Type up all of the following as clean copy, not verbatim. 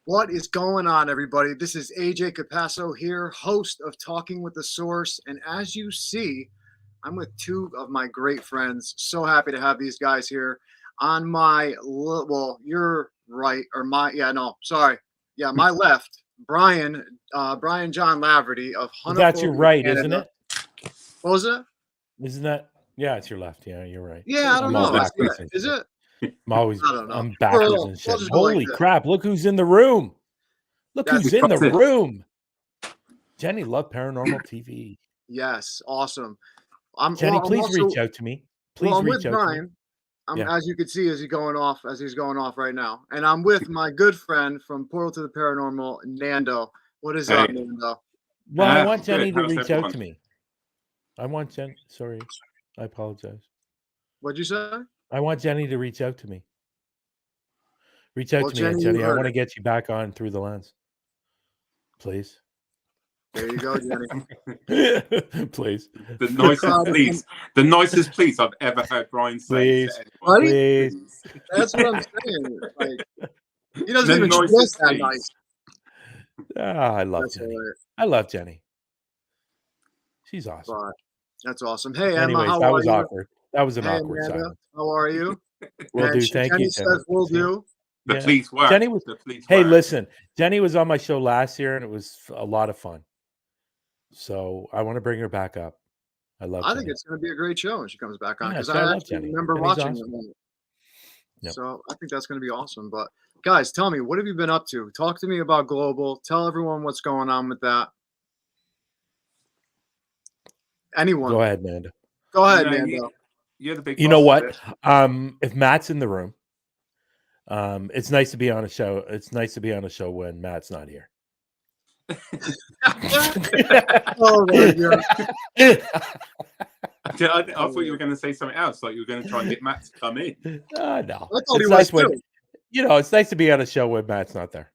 What is going on, everybody? This is AJ Capasso here, host of Talking with the Source. And as you see, I'm with two of my great friends. So happy to have these guys here on my, well, your right, or my, my left, Brian John Laverty of Hunter. That's your right, Canada. Isn't it? What was it? Isn't that? Yeah, it's your left. Yeah, you're right. Yeah, I don't know. Is it? I'm backwards and shit. Holy crap! Look who's in the room. Look who's in the room. Jenny, love Paranormal TV. Yes, awesome. Jenny, please reach out to me. Please reach out Brian. To me. As you can see, as he's going off right now, and I'm with my good friend from Portal to the Paranormal, Nando. What is up, Nando? Well, I want Jenny to reach out to me. Sorry, I apologize. What'd you say? I want Jenny to reach out to me. Reach out to me, Jenny. I want to get you back on Through the Lens. Please. There you go, Jenny. Please. The nicest please I've ever heard Brian say. Please. That's what I'm saying. Like, he doesn't even dress that nice. I love Jenny. I love Jenny. She's awesome. But that's awesome. Hey, Emma, anyways, how that are was you? Awkward. That was an awkward Amanda, silence. How are you? Will do. Thank Jenny you. Says will do. The police work. Jenny was. Hey, listen. Jenny was on my show last year, and it was a lot of fun. So I want to bring her back up. I think it's going to be a great show when she comes back on because I actually remember watching it. Yep. So I think that's going to be awesome. But guys, tell me, what have you been up to? Talk to me about Global. Tell everyone what's going on with that. Anyone? Go ahead, Nando. Go ahead, Nando. You're the big. You know what? If Matt's in the room, it's nice to be on a show. It's nice to be on a show when Matt's not here. Oh my God. I thought you were going to say something else, like you were going to try and get Matt to come in. No, it's nice when it's nice to be on a show when Matt's not there.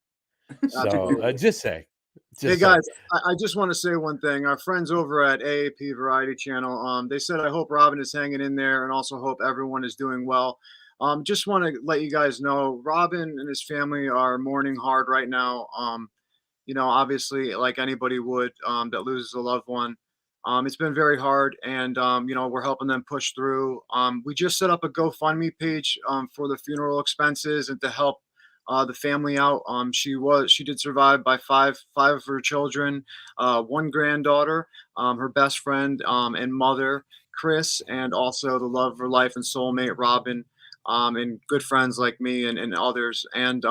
So just say. Hey guys, I just want to say one thing. Our friends over at AAP Variety Channel, they said I hope Robin is hanging in there, and also hope everyone is doing well. Just want to let you guys know, Robin and his family are mourning hard right now. Obviously, like anybody would that loses a loved one. It's been very hard, and we're helping them push through. We just set up a GoFundMe page for the funeral expenses and to help the family out. She did survive by five of her children, one granddaughter, her best friend and mother, Chris, and also the love of her life and soulmate, Robin, and good friends like me and others. And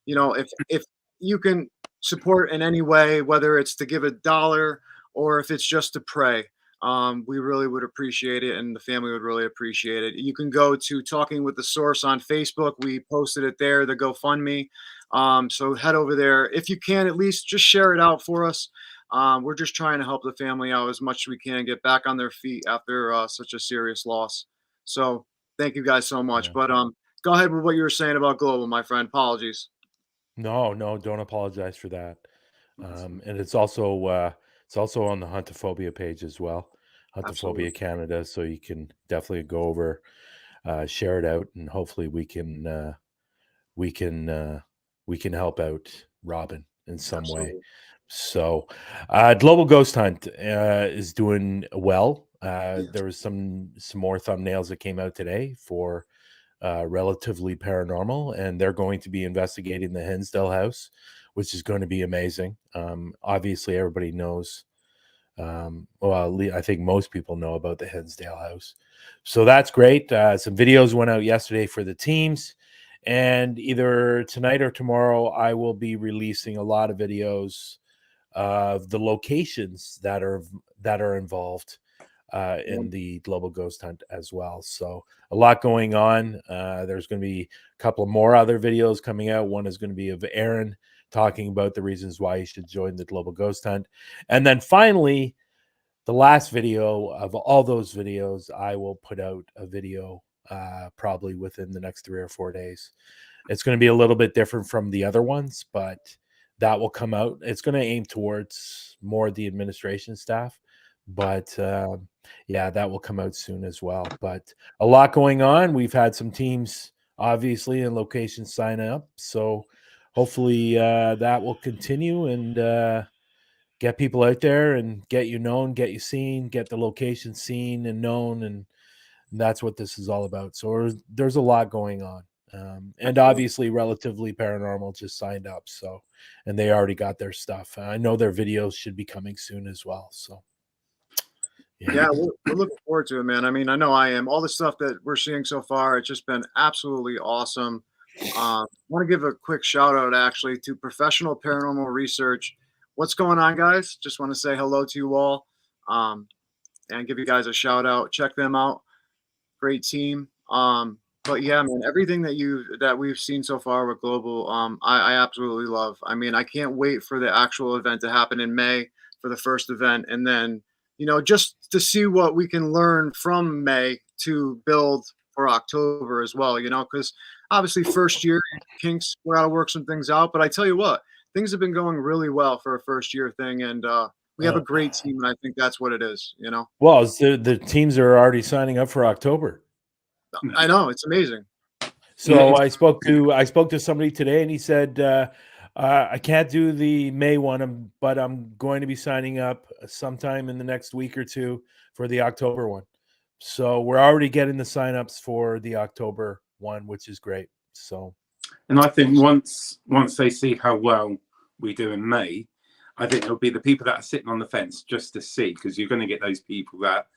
if you can support in any way, whether it's to give $1 or if it's just to pray, we really would appreciate it, and the family would really appreciate it. You can go to Talking with the Source on Facebook. We posted it there, the GoFundMe. So head over there. If you can, at least just share it out for us. We're just trying to help the family out as much as we can, get back on their feet after such a serious loss. So thank you guys so much. Yeah. But go ahead with what you were saying about Global, my friend. Apologies. No, don't apologize for that. And it's also on the Huntophobia page as well, Huntophobia Absolutely. Canada. So you can definitely go over, share it out, and hopefully we can help out Robin in some Absolutely. Way. So, Global Ghost Hunt is doing well. There was some more thumbnails that came out today for Relatively Paranormal, and they're going to be investigating the Hinsdale house, which is going to be amazing. Obviously, everybody knows. I think most people know about the Hinsdale house, so that's great. Some videos went out yesterday for the teams, and either tonight or tomorrow, I will be releasing a lot of videos of the locations that are involved in the global ghost hunt as well. So a lot going on. There's going to be a couple of more other videos coming out. One is going to be of Aaron talking about the reasons why you should join the global ghost hunt. And then finally, the last video of all those videos, I will put out a video probably within the next 3 or 4 days. It's going to be a little bit different from the other ones, but that will come out. It's going to aim towards more the administration staff, but yeah, that will come out soon as well. But a lot going on. We've had some teams, obviously, and locations sign up. So hopefully that will continue and get people out there and get you known, get you seen, get the location seen and known. And that's what this is all about. So there's a lot going on. And obviously Relatively Paranormal just signed up. So, and they already got their stuff. I know their videos should be coming soon as well. So. Yeah, we're looking forward to it, man. I mean, I know I am. All the stuff that we're seeing so far, it's just been absolutely awesome. I want to give a quick shout out actually to Professional Paranormal Research. What's going on, guys? Just want to say hello to you all and give you guys a shout out. Check them out. Great team. But yeah, man, everything that we've seen so far with Global, I absolutely love. I mean, I can't wait for the actual event to happen in May for the first event, and then just to see what we can learn from May to build for October as well. Because obviously first year kinks, we got to work some things out. But I tell you what, things have been going really well for a first year thing, and we have a great team, and I think that's what it is. Well, the teams are already signing up for October. I know, it's amazing. So I spoke to somebody today, and he said, I can't do the May one, but I'm going to be signing up sometime in the next week or two for the October one. So we're already getting the signups for the October one, which is great. So, and I think once they see how well we do in May, I think it'll be the people that are sitting on the fence just to see, because you're going to get those people that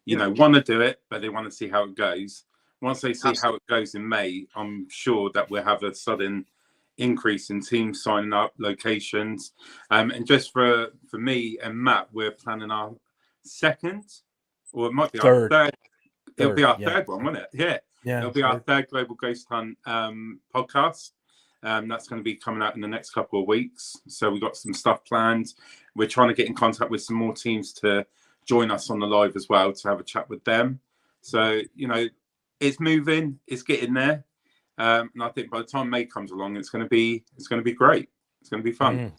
want to do it, but they want to see how it goes. Once they see how it goes in May, I'm sure that we'll have a sudden increase in teams signing up, locations. And just for me and Matt, we're planning our second, or it might be our third. It'll be our third one, won't it? Yeah. It'll be our third Global Ghost Hunt podcast. That's going to be coming out in the next couple of weeks. So we've got some stuff planned. We're trying to get in contact with some more teams to join us on the live as well, to have a chat with them. So, it's moving, it's getting there, and I think by the time May comes along, it's going to be great. It's going to be fun.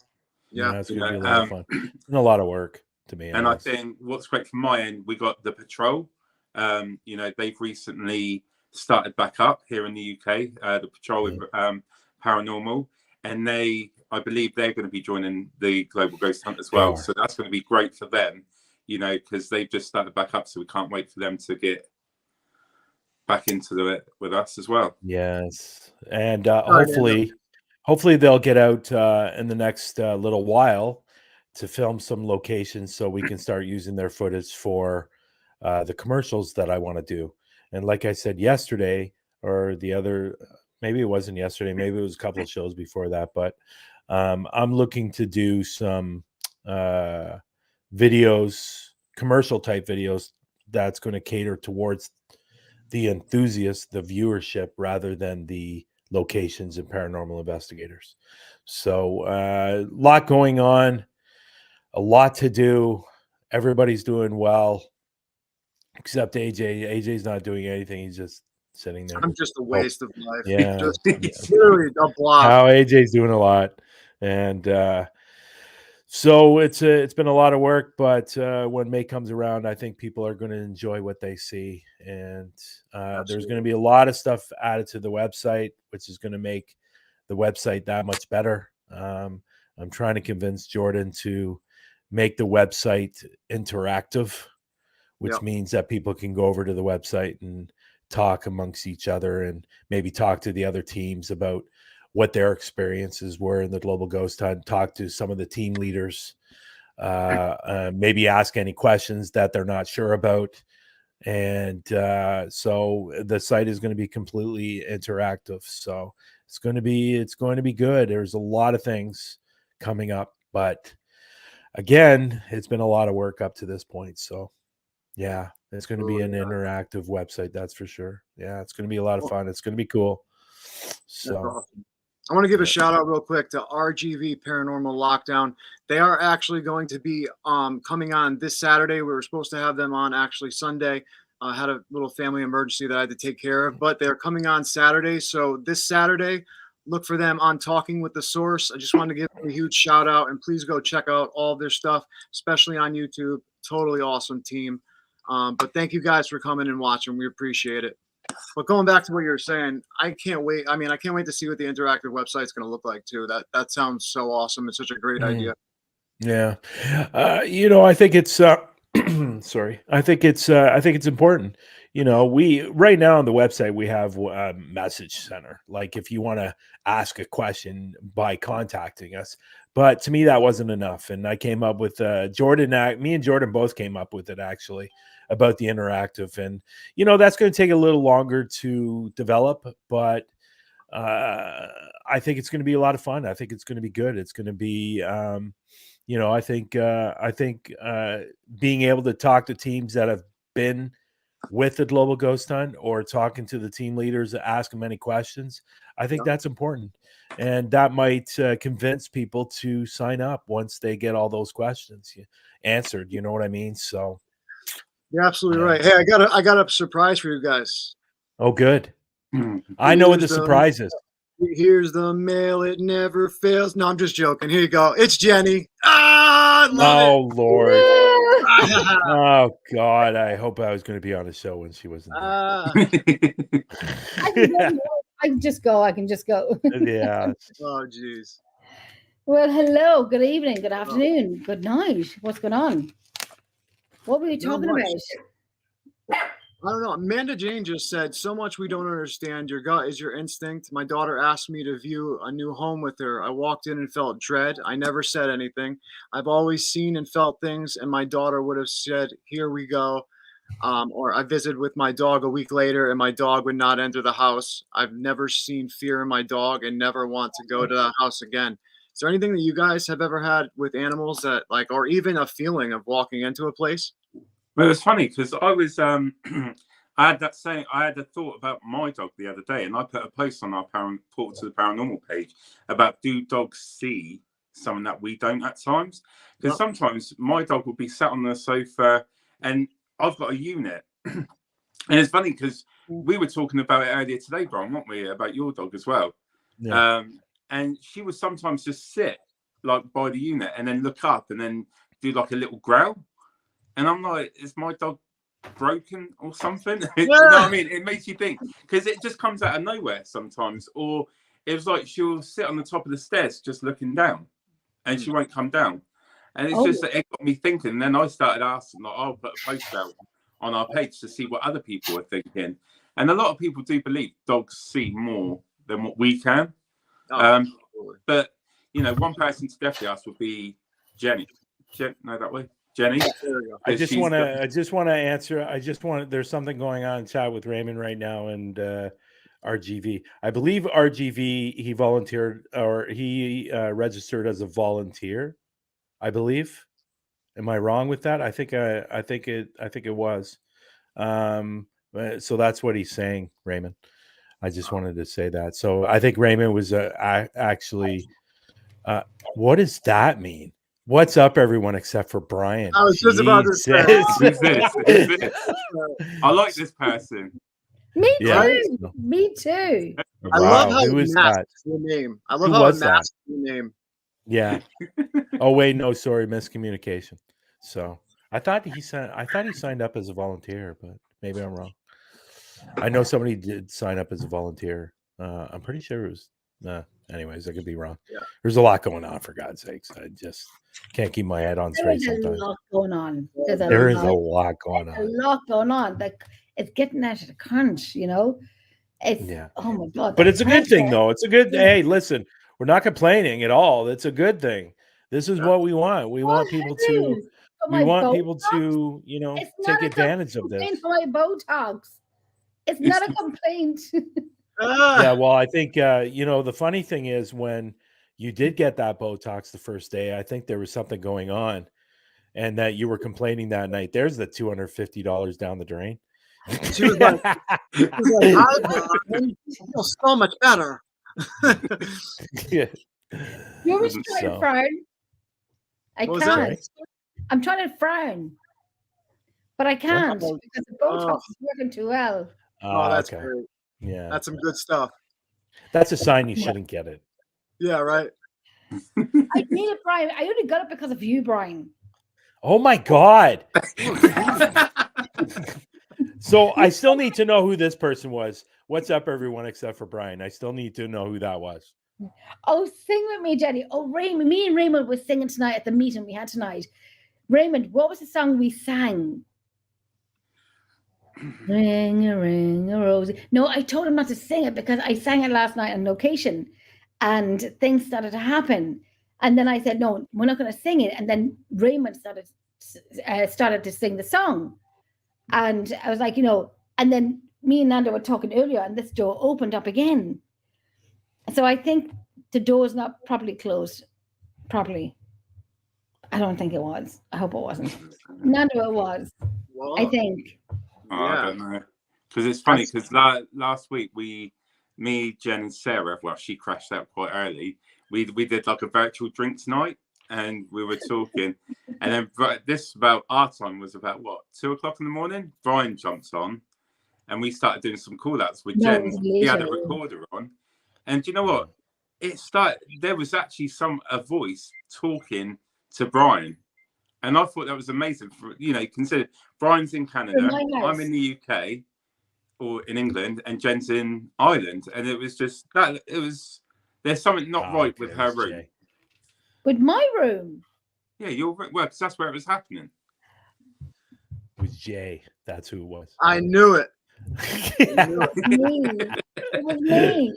Yeah, it's going to be a lot of fun. It's been a lot of work, to be honest. And I think what's great from my end, we got the patrol. They've recently started back up here in the UK. The patrol with Paranormal, and I believe they're going to be joining the Global Ghost Hunt as well. So that's going to be great for them, because they've just started back up. So we can't wait for them to get back into it with us as well. Yes, and hopefully they'll get out in the next little while to film some locations, so we can start using their footage for the commercials that I want to do. And like I said yesterday, or the other, maybe it wasn't yesterday, maybe it was a couple of shows before that, but I'm looking to do some videos, commercial type videos, that's going to cater towards the enthusiasts, the viewership, rather than the locations and paranormal investigators. So a lot going on, a lot to do. Everybody's doing well, except AJ. AJ's not doing anything. He's just sitting there. I'm just a waste of life. Yeah. Just literally a blob. How AJ's doing a lot. And so it's been a lot of work, but when May comes around, I think people are going to enjoy what they see. And there's going to be a lot of stuff added to the website, which is going to make the website that much better. I'm trying to convince Jordan to make the website interactive, which means that people can go over to the website and talk amongst each other and maybe talk to the other teams about what their experiences were in the Global Ghost Hunt, talk to some of the team leaders, maybe ask any questions that they're not sure about. And so the site is going to be completely interactive. So it's going to be good. There's a lot of things coming up, but again, it's been a lot of work up to this point. So yeah, it's going to be an interactive website. That's for sure. Yeah. It's going to be a lot of fun. It's going to be cool. So awesome. I want to give a shout out real quick to RGV Paranormal Lockdown. They are actually going to be coming on this Saturday. We were supposed to have them on actually Sunday. I had a little family emergency that I had to take care of, but they're coming on Saturday. So this Saturday, look for them on Talking with the Source. I just wanted to give them a huge shout out, and please go check out all of their stuff, especially on YouTube. Totally awesome team. But thank you guys for coming and watching. We appreciate it. But going back to what you were saying, I can't wait. I mean, I can't wait to see what the interactive website is going to look like too. That sounds so awesome. It's such a great idea. Yeah. I think it's sorry. I think it's important. We right now on the website we have a message center. Like if you want to ask a question by contacting us. But to me that wasn't enough. And I came up with me and Jordan both came up with it actually about the interactive. And that's going to take a little longer to develop, but I think it's going to be a lot of fun. I think it's going to be good. It's going to be I think being able to talk to teams that have been with the Global Ghost Hunt or talking to the team leaders that ask them any questions, I think that's important. And that might convince people to sign up once they get all those questions answered. You know what I mean? So you're absolutely right. Hey, I got a surprise for you guys. Oh, good. I know what the surprise is. Here's the mail. It never fails. No, I'm just joking. Here you go. It's Jenny. I love it. Lord. Oh, God. I hope I was going to be on the show when she wasn't there. I can just go. Yeah. Oh, jeez. Well, hello. Good evening. Good afternoon. Good night. What's going on? What were you talking about? I don't know. Amanda Jane just said, so much we don't understand. Your gut is your instinct. My daughter asked me to view a new home with her. I walked in and felt dread. I never said anything. I've always seen and felt things, and my daughter would have said, here we go. Or I visited with my dog a week later, and my dog would not enter the house. I've never seen fear in my dog and never want to go to the house again. Is there anything that you guys have ever had with animals that or even a feeling of walking into a place? Well, it's funny because I was, I had a thought about my dog the other day, and I put a post on our Portal to the Paranormal page about do dogs see something that we don't at times? Because sometimes my dog will be sat on the sofa, and I've got a unit, and it's funny because we were talking about it earlier today, Brian, weren't we? About your dog as well. Yeah. And she would sometimes just sit by the unit and then look up and then do a little growl. And I'm like, is my dog broken or something? You know what I mean? It makes you think because it just comes out of nowhere sometimes. Or it's like she'll sit on the top of the stairs just looking down and she won't come down. And it's just that it got me thinking. And then I started asking, I'll put a post out on our page to see what other people are thinking. And a lot of people do believe dogs see more than what we can. But, one person to definitely ask would be Jenny. No, that way. Jenny, I just want to answer. There's something going on in chat with Raymond right now and RGV. I believe RGV he volunteered or he registered as a volunteer. I believe. Am I wrong with that? I think it was. So that's what he's saying, Raymond. I just wanted to say that. So I think Raymond was actually. What does that mean? What's up, everyone, except for Brian? I was just about to say. Who's this? I like this person. Me too. Me too. I love how it masks your name. I love how it masks your name. Yeah. Oh wait, no, sorry, miscommunication. So I thought he signed up as a volunteer, but maybe I'm wrong. I know somebody did sign up as a volunteer. I'm pretty sure it was. Anyways, I could be wrong. Yeah. There's a lot going on, for God's sakes. I just can't keep my head on straight sometimes. There's a lot going on. There is a lot going on. A lot going on. it's getting out of the cunt, you know. It's oh my god. But it's a good thing, though. It's a good. Yeah. Hey, listen, we're not complaining at all. It's a good thing. This is what we want. We want people to. We want people to, you know, take advantage of this. For my Botox. It's not a complaint. Yeah, well, I think you know, the funny thing is when you did get that Botox the first day, I think there was something going on, and that you were complaining that night. There's the $250 down the drain. She was like, I feel so much better. Yeah. You always try to frown. I can't. I'm trying to frown, but I can't because the Botox is working too well. Oh, that's great. Yeah, that's some good stuff. That's a sign you shouldn't get it. Yeah, right. I need it, Brian. I only got it because of you, Brian. Oh my God. So I still need to know who this person was. What's up, everyone, except for Brian? I still need to know who that was. Oh, sing with me, Jenny. Oh, Raymond. Me and Raymond were singing tonight at the meeting we had tonight. Raymond, what was the song we sang? Ring a rosy. No, I told him not to sing it because I sang it last night on location and things started to happen. And then I said, no, we're not going to sing it. And then Raymond started to sing the song. And I was like, you know, and then me and Nando were talking earlier and this door opened up again. So I think the door's not properly closed properly. I don't think it was. I hope it wasn't. Nando, it was. Whoa. I think. Oh, yeah. I don't know. Because it's funny because last week me, Jen and Sarah, well, she crashed out quite early. We did like a virtual drinks night and we were talking. And then this about our time was about what, 2 o'clock in the morning? Brian jumps on and we started doing some call outs with Jen. He had a recorder on. And do you know what? It started, there was actually a voice talking to Brian. And I thought that was amazing. For, you know, consider Brian's in Canada, I'm in the UK or in England, and Jen's in Ireland. And it was just that there's something not right with her room. Jay. With my room? Yeah, your room. Well, because that's where it was happening. With Jay. That's who it was. I knew it. It was me.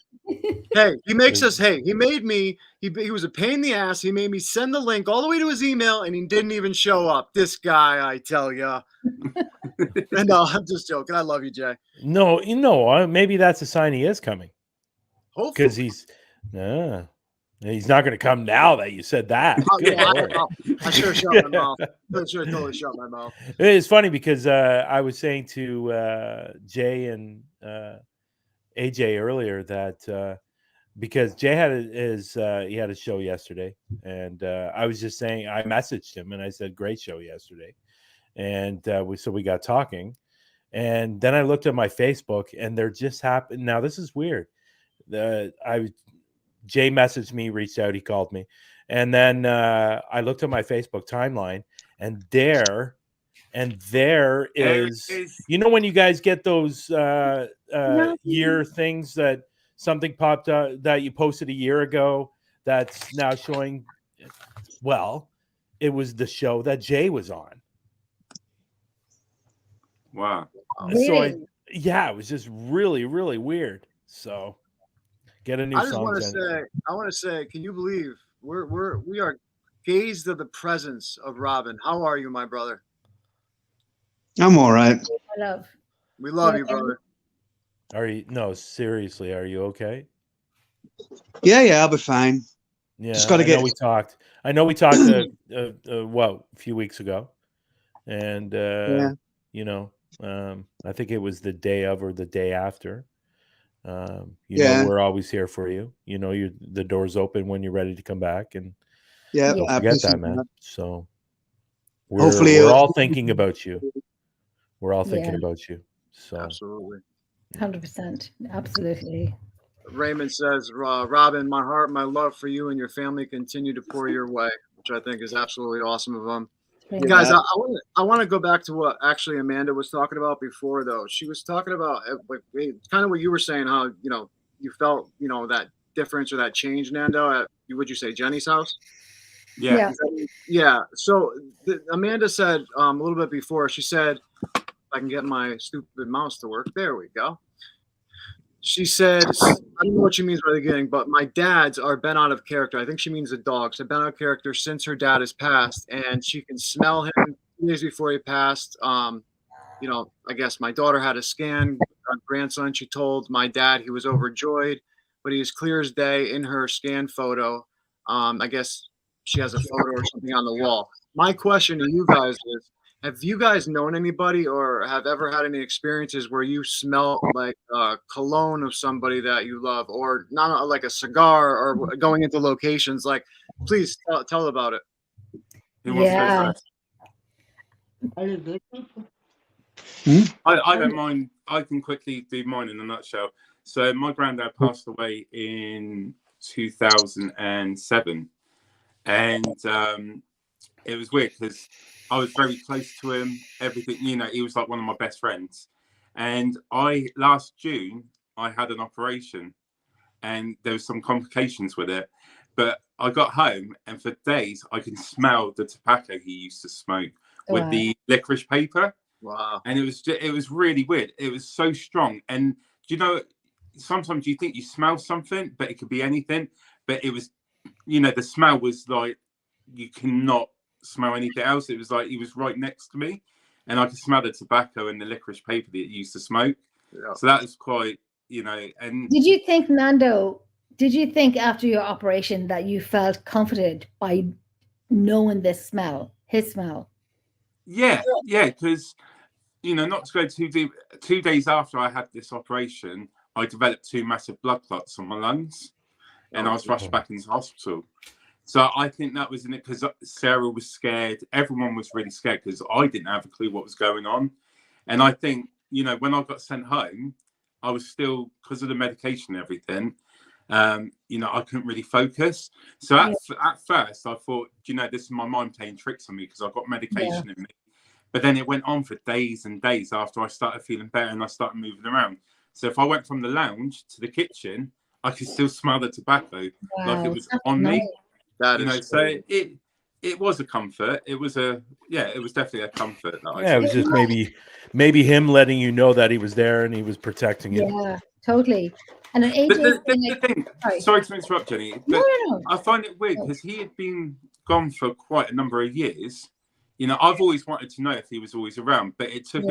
Hey, he makes us. Hey, he made me. He was a pain in the ass. He made me send the link all the way to his email, and he didn't even show up. This guy, I tell you. No, I'm just joking. I love you, Jay. No, maybe that's a sign he is coming. Hopefully, because he's not going to come now that you said that. I should have shut my mouth. I should have totally shut my mouth. It's funny because I was saying to Jay and AJ earlier that because Jay had he had a show yesterday, and I was just saying, I messaged him and I said, great show yesterday, and we got talking, and then I looked at my Facebook and there just happened. Now this is weird. Jay messaged me, reached out, he called me, and then I looked at my Facebook timeline, and there is, you know, when you guys get those year things that something popped up that you posted a year ago that's now showing. Well, it was the show that Jay was on. Wow. Really? So it was just really, really weird. So get a new song. I want to say, can you believe we are gazed at the presence of Robin? How are you, my brother? I'm all right. We love you, brother. Are you? No, seriously, are you okay? Yeah, I'll be fine. Yeah, just gotta we talked. I know we talked a few weeks ago, and you know, I think it was the day of or the day after. You know, we're always here for you. You know, the door's open when you're ready to come back, and don't forget that, man. So we're all thinking about you. We're all thinking about you. So absolutely, 100%, absolutely. Raymond says, Robin, my heart, my love for you and your family continue to pour your way, which I think is absolutely awesome of them. Guys, I want to go back to what actually Amanda was talking about before, though. She was talking about kind of what you were saying, how, you know, you felt, you know, that difference or that change, Nando, at, would you say, Jenny's house? Yeah. Yeah. So Amanda said a little bit before, she said, I can get my stupid mouse to work. There we go. She said, I don't know what she means by the beginning, but my dads are bent out of character. I think she means the dogs have been out of character since her dad has passed, and she can smell him 2 days before he passed. You know, I guess my daughter had a scan, our grandson. She told my dad he was overjoyed, but he was clear as day in her scan photo. I guess she has a photo or something on the wall. My question to you guys is, have you guys known anybody or have ever had any experiences where you smell like cologne of somebody that you love, or not like a cigar, or going into locations? Like, please tell about it. Who wants to go Yeah. first? I don't mind. I can quickly do mine in a nutshell. So my granddad passed away in 2007, and it was weird because I was very close to him. Everything, you know, he was like one of my best friends. And last June, I had an operation, and there was some complications with it. But I got home, and for days I can smell the tobacco he used to smoke with the licorice paper. Wow. And it was really weird. It was so strong. And you know, sometimes you think you smell something, but it could be anything. But it was, you know, the smell was like you cannot smell anything else. It was like he was right next to me, and I could smell the tobacco and the licorice paper that he used to smoke. Yeah. So that was quite, you know. And did you think, Nando? Did you think after your operation that you felt comforted by knowing this smell, his smell? Yeah, because, you know, not to go too deep, 2 days after I had this operation, I developed 2 massive blood clots on my lungs, and I was rushed back into hospital. So I think that was in it because Sarah was scared. Everyone was really scared because I didn't have a clue what was going on. And I think, you know, when I got sent home, I was still, because of the medication and everything, you know, I couldn't really focus. So at first I thought, you know, this is my mind playing tricks on me because I've got medication in me. But then it went on for days and days after I started feeling better and I started moving around. So if I went from the lounge to the kitchen, I could still smell the tobacco like it was on me. That you know, so it was a comfort. It was definitely a comfort. It was just maybe him letting you know that he was there and he was protecting you. Yeah, totally. And an AJ the thing, sorry to interrupt, Jenny, but no. I find it weird because he had been gone for quite a number of years. You know, I've always wanted to know if he was always around, but it took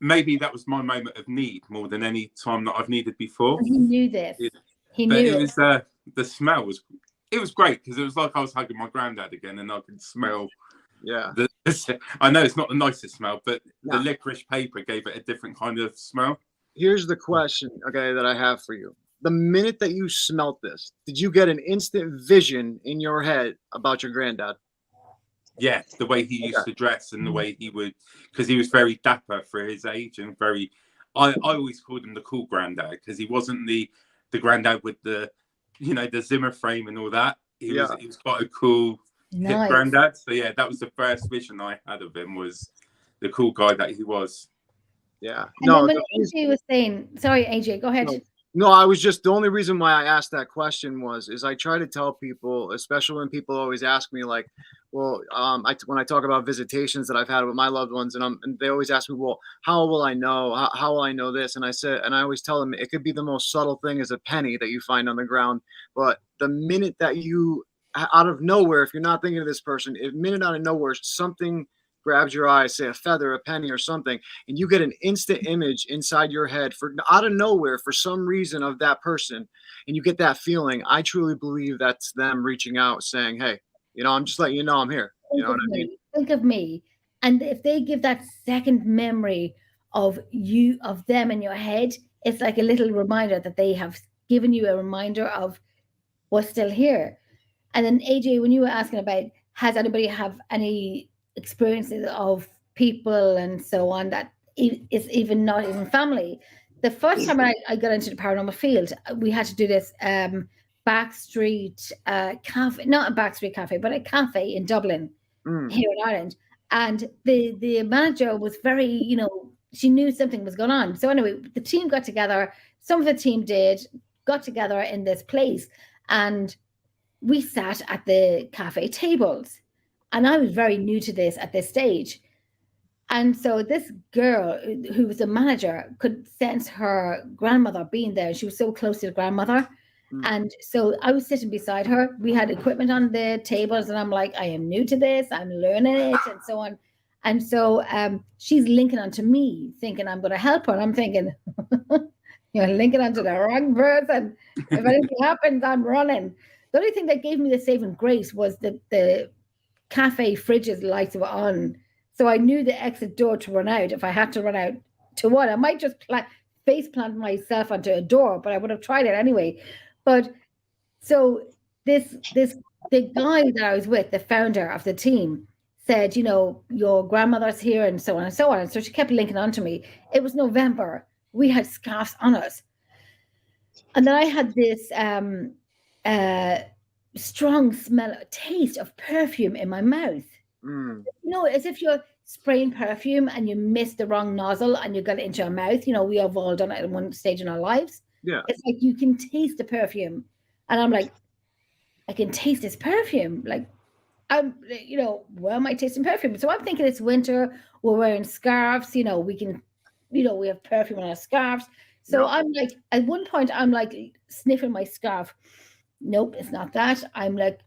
maybe that was my moment of need more than any time that I've needed before. He knew this. It was the smell was. It was great because it was like I was hugging my granddad again, and I could smell. Yeah. I know it's not the nicest smell, but the licorice paper gave it a different kind of smell. Here's the question, okay, that I have for you. The minute that you smelt this, did you get an instant vision in your head about your granddad? Yeah, the way he used to dress and the way he would, because he was very dapper for his age and very. I always called him the cool granddad because he wasn't the granddad with the, you know, the Zimmer frame and all that. He was quite a cool hip granddad. So yeah, that was the first vision I had of him, was the cool guy that he was. Yeah. And then when AJ was saying, sorry, AJ, go ahead. No, I was just, the only reason why I asked that question is I try to tell people, especially when people always ask me like, well, when I talk about visitations that I've had with my loved ones, and they always ask me, well, how will I know? How will I know this? And I always tell them it could be the most subtle thing as a penny that you find on the ground. But the minute that you, out of nowhere, if you're not thinking of this person, out of nowhere, something grabs your eye, say a feather, a penny, or something, and you get an instant image inside your head out of nowhere for some reason of that person, and you get that feeling. I truly believe that's them reaching out saying, hey, you know, I'm just letting you know I'm here. You know what I mean? Think of me. And if they give that second memory of them in your head, it's like a little reminder that they have given you a reminder of what's still here. And then AJ, when you were asking about, has anybody have any experiences of people and so on that is even not even family? The first time I got into the paranormal field, we had to do this backstreet cafe, not a backstreet cafe, but a cafe in Dublin, here in Ireland. And the manager was very, you know, she knew something was going on. So anyway, the team got together. Some of the team got together in this place, and we sat at the cafe tables. And I was very new to this at this stage. And so this girl who was a manager could sense her grandmother being there. She was so close to the grandmother. And so I was sitting beside her. We had equipment on the tables, and I'm like, I am new to this. I'm learning it, and so on. And so she's linking onto me, thinking I'm going to help her. And I'm thinking, you're linking onto the wrong person. If anything happens, I'm running. The only thing that gave me the saving grace was the cafe fridge's lights were on. So I knew the exit door to run out if I had to run out to one. I might just face plant myself onto a door, but I would have tried it anyway. But so the guy that I was with, the founder of the team, said, you know, your grandmother's here and so on and so on. And so she kept linking onto me. It was November. We had scarves on us. And then I had this strong taste of perfume in my mouth. You know, as if you're spraying perfume and you miss the wrong nozzle and you got it into your mouth. You know, we have all done it at one stage in our lives. Yeah. It's like you can taste the perfume. And I'm like, I can taste this perfume. Like, I'm, you know, where am I tasting perfume? So I'm thinking it's winter. We're wearing scarves. You know, we can, you know, we have perfume on our scarves. So I'm like, at one point, I'm like sniffing my scarf. Nope, it's not that. I'm like,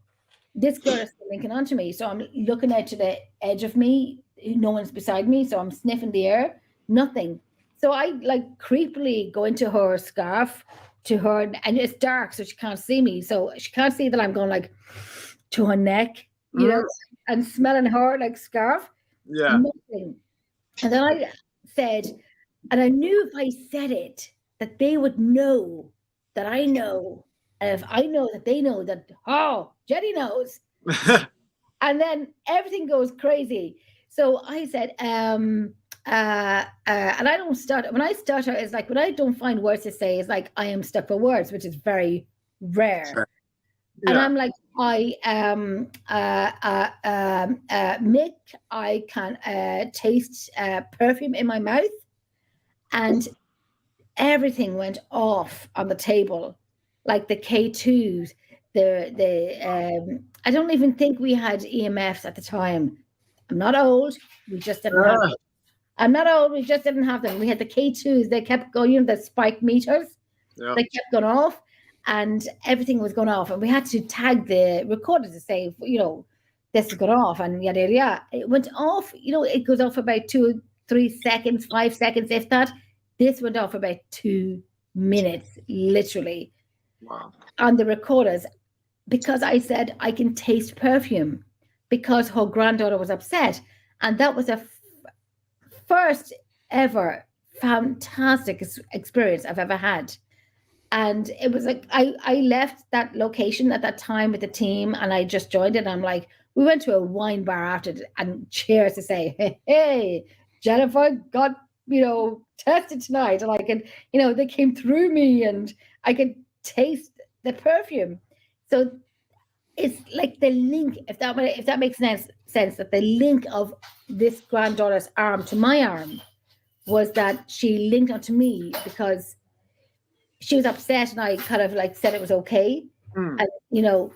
this girl is linking onto me. So I'm looking out to the edge of me. No one's beside me. So I'm sniffing the air. Nothing. So I like creepily go into her scarf to her, and it's dark, so she can't see me. So she can't see that I'm going like to her neck, you know, and smelling her like scarf. Yeah. Nothing. And then I said, and I knew if I said it, that they would know that I know. And if I know that they know that, oh, Jenny knows. And then everything goes crazy. So I said, and I don't stutter. When I stutter, it's like when I don't find words to say, it's like I am stuck for words, which is very rare. Sure. And Yeah. I'm like, I Mick, I can taste perfume in my mouth, and everything went off on the table, like the K2s, I don't even think we had EMFs at the time. I'm not old. We just didn't have them. I'm not old. We just didn't have them. We had the K2s. They kept going, you know, the spike meters. Yeah. They kept going off, and everything was going off. And we had to tag the recorder to say, you know, this has gone off, and yada, yada, yada. It went off, you know, it goes off about 2, 3 seconds, 5 seconds, if that. This went off about 2 minutes, literally. Wow. On the recorders, because I said I can taste perfume, because her granddaughter was upset. And that was a first ever fantastic experience I've ever had. And it was like, I left that location at that time with the team, and I just joined it. And I'm like, we went to a wine bar after it, and cheers to say, hey, Jennifer got, you know, tested tonight. And I could, you know, they came through me and I could taste the perfume. So it's like the link, if that makes sense, that the link of this granddaughter's arm to my arm was that she linked onto me because she was upset, and I kind of like said it was okay. And, you know,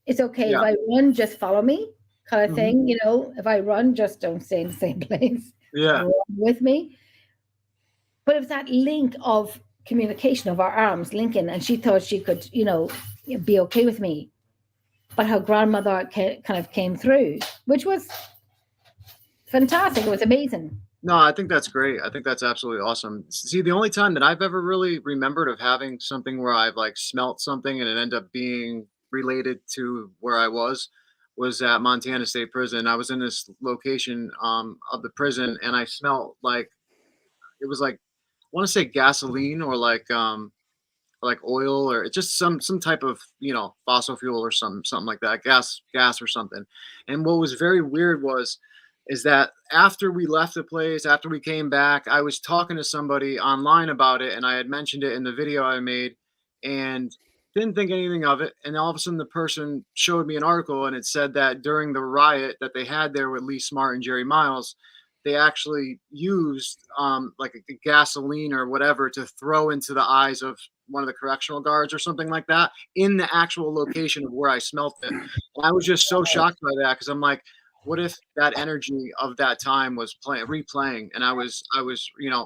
it's okay if I run, just follow me kind of thing. You know, if I run, just don't stay in the same place. Run with me. But it was that link of communication of our arms linking, and she thought she could, you know, be okay with me. But her grandmother kind of came through, which was fantastic. It was amazing. No, I think that's great. I think that's absolutely awesome. See, the only time that I've ever really remembered of having something where I've like smelt something and it ended up being related to where I was at Montana State Prison. I was in this location of the prison, and I smelled like, it was like, I want to say gasoline or like oil, or it's just some type of, you know, fossil fuel or something like that, gas or something. And what was very weird is that after we left the place, after we came back, I was talking to somebody online about it, and I had mentioned it in the video I made and didn't think anything of it. And all of a sudden the person showed me an article, and it said that during the riot that they had there with Lee Smart and Jerry Miles, they actually used like a gasoline or whatever to throw into the eyes of one of the correctional guards or something like that in the actual location of where I smelt it. And I was just so shocked by that, because I'm like, what if that energy of that time was replaying, and I was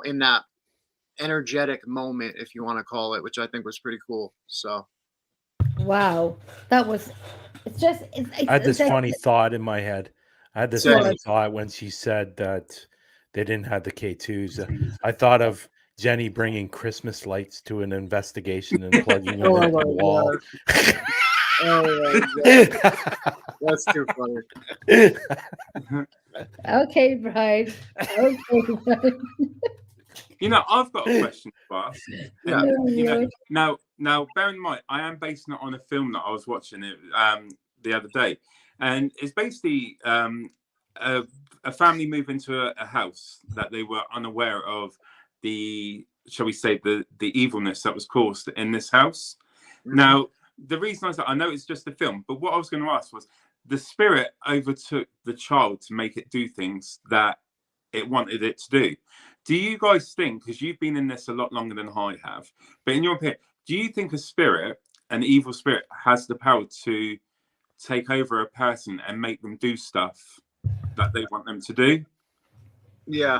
in that energetic moment, if you want to call it, which I think was pretty cool. So Wow, that was. It's just. I had this it's funny thought in my head. I had this Same. funny thought when she said that they didn't have the K2s. I thought of Jenny bringing Christmas lights to an investigation and plugging them Oh into my the wall. oh my God. That's too funny. Okay, Bride. Okay, Bride. I've got a question to ask. Yeah. And, now, bear in mind, I am basing it on a film that I was watching the other day, and it's basically a family moved into a house that they were unaware of shall we say, the evilness that was caused in this house. Mhm. Now, the reason I know it's just a film, but what I was going to ask was, the spirit overtook the child to make it do things that it wanted it to do. Do you guys think, because you've been in this a lot longer than I have, but in your opinion, do you think an evil spirit, has the power to take over a person and make them do stuff that they want them to do? Yeah.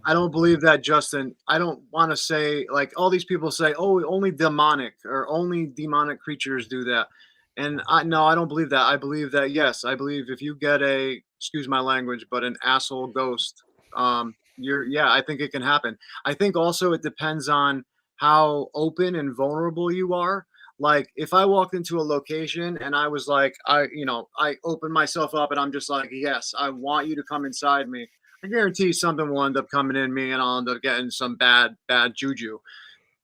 I don't believe that, Justin. I don't want to say, like, all these people say, oh, only demonic or only demonic creatures do that. And no, I don't believe that. I believe that, yes, I believe if you get excuse my language, but an asshole ghost, I think it can happen. I think also it depends on how open and vulnerable you are. Like, if I walked into a location and I was like, I opened myself up and I'm just like, yes, I want you to come inside me, I guarantee something will end up coming in me, and I'll end up getting some bad juju.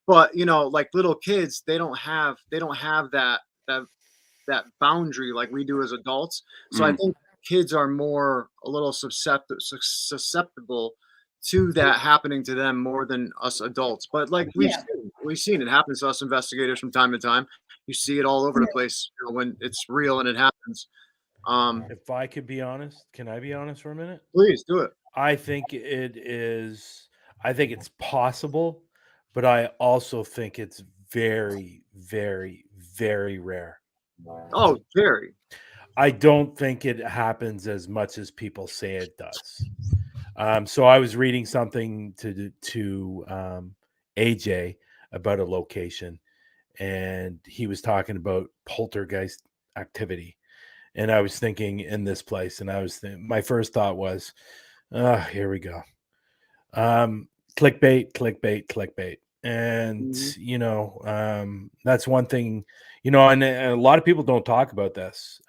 But like little kids, they don't have that boundary like we do as adults. So I think kids are a little susceptible to that happening to them more than us adults. But like we've seen it happens to us investigators from time to time. You see it all over the place when it's real and it happens. If I could be honest, can I be honest for a minute? Please do it. I think it's possible, but I also think it's very, very, very rare. Oh, very. I don't think it happens as much as people say it does. So I was reading something to AJ about a location, and he was talking about poltergeist activity. And I was thinking in this place, and my first thought was, here we go. Clickbait, clickbait, clickbait. And, that's one thing, and a lot of people don't talk about this.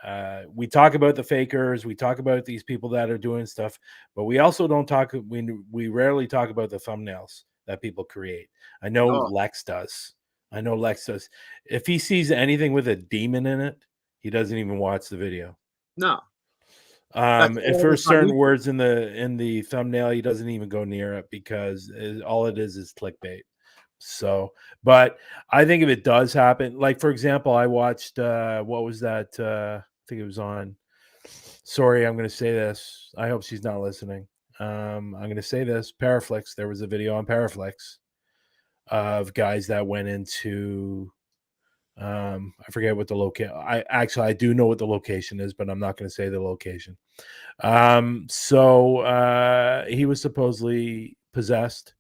We talk about the fakers. We talk about these people that are doing stuff, but we also don't talk. We rarely talk about the thumbnails that people create. I know Lex does. If he sees anything with a demon in it, he doesn't even watch the video. No. If there's certain words in the thumbnail, he doesn't even go near it because all it is clickbait. So, but I think if it does happen, like for example, I watched what was that? I think it was on. Sorry, I'm going to say this. I hope she's not listening. I'm going to say this. Paraflix. There was a video on Paraflix of guys that went into. I forget what the location. I do know what the location is, but I'm not going to say the location. So he was supposedly possessed,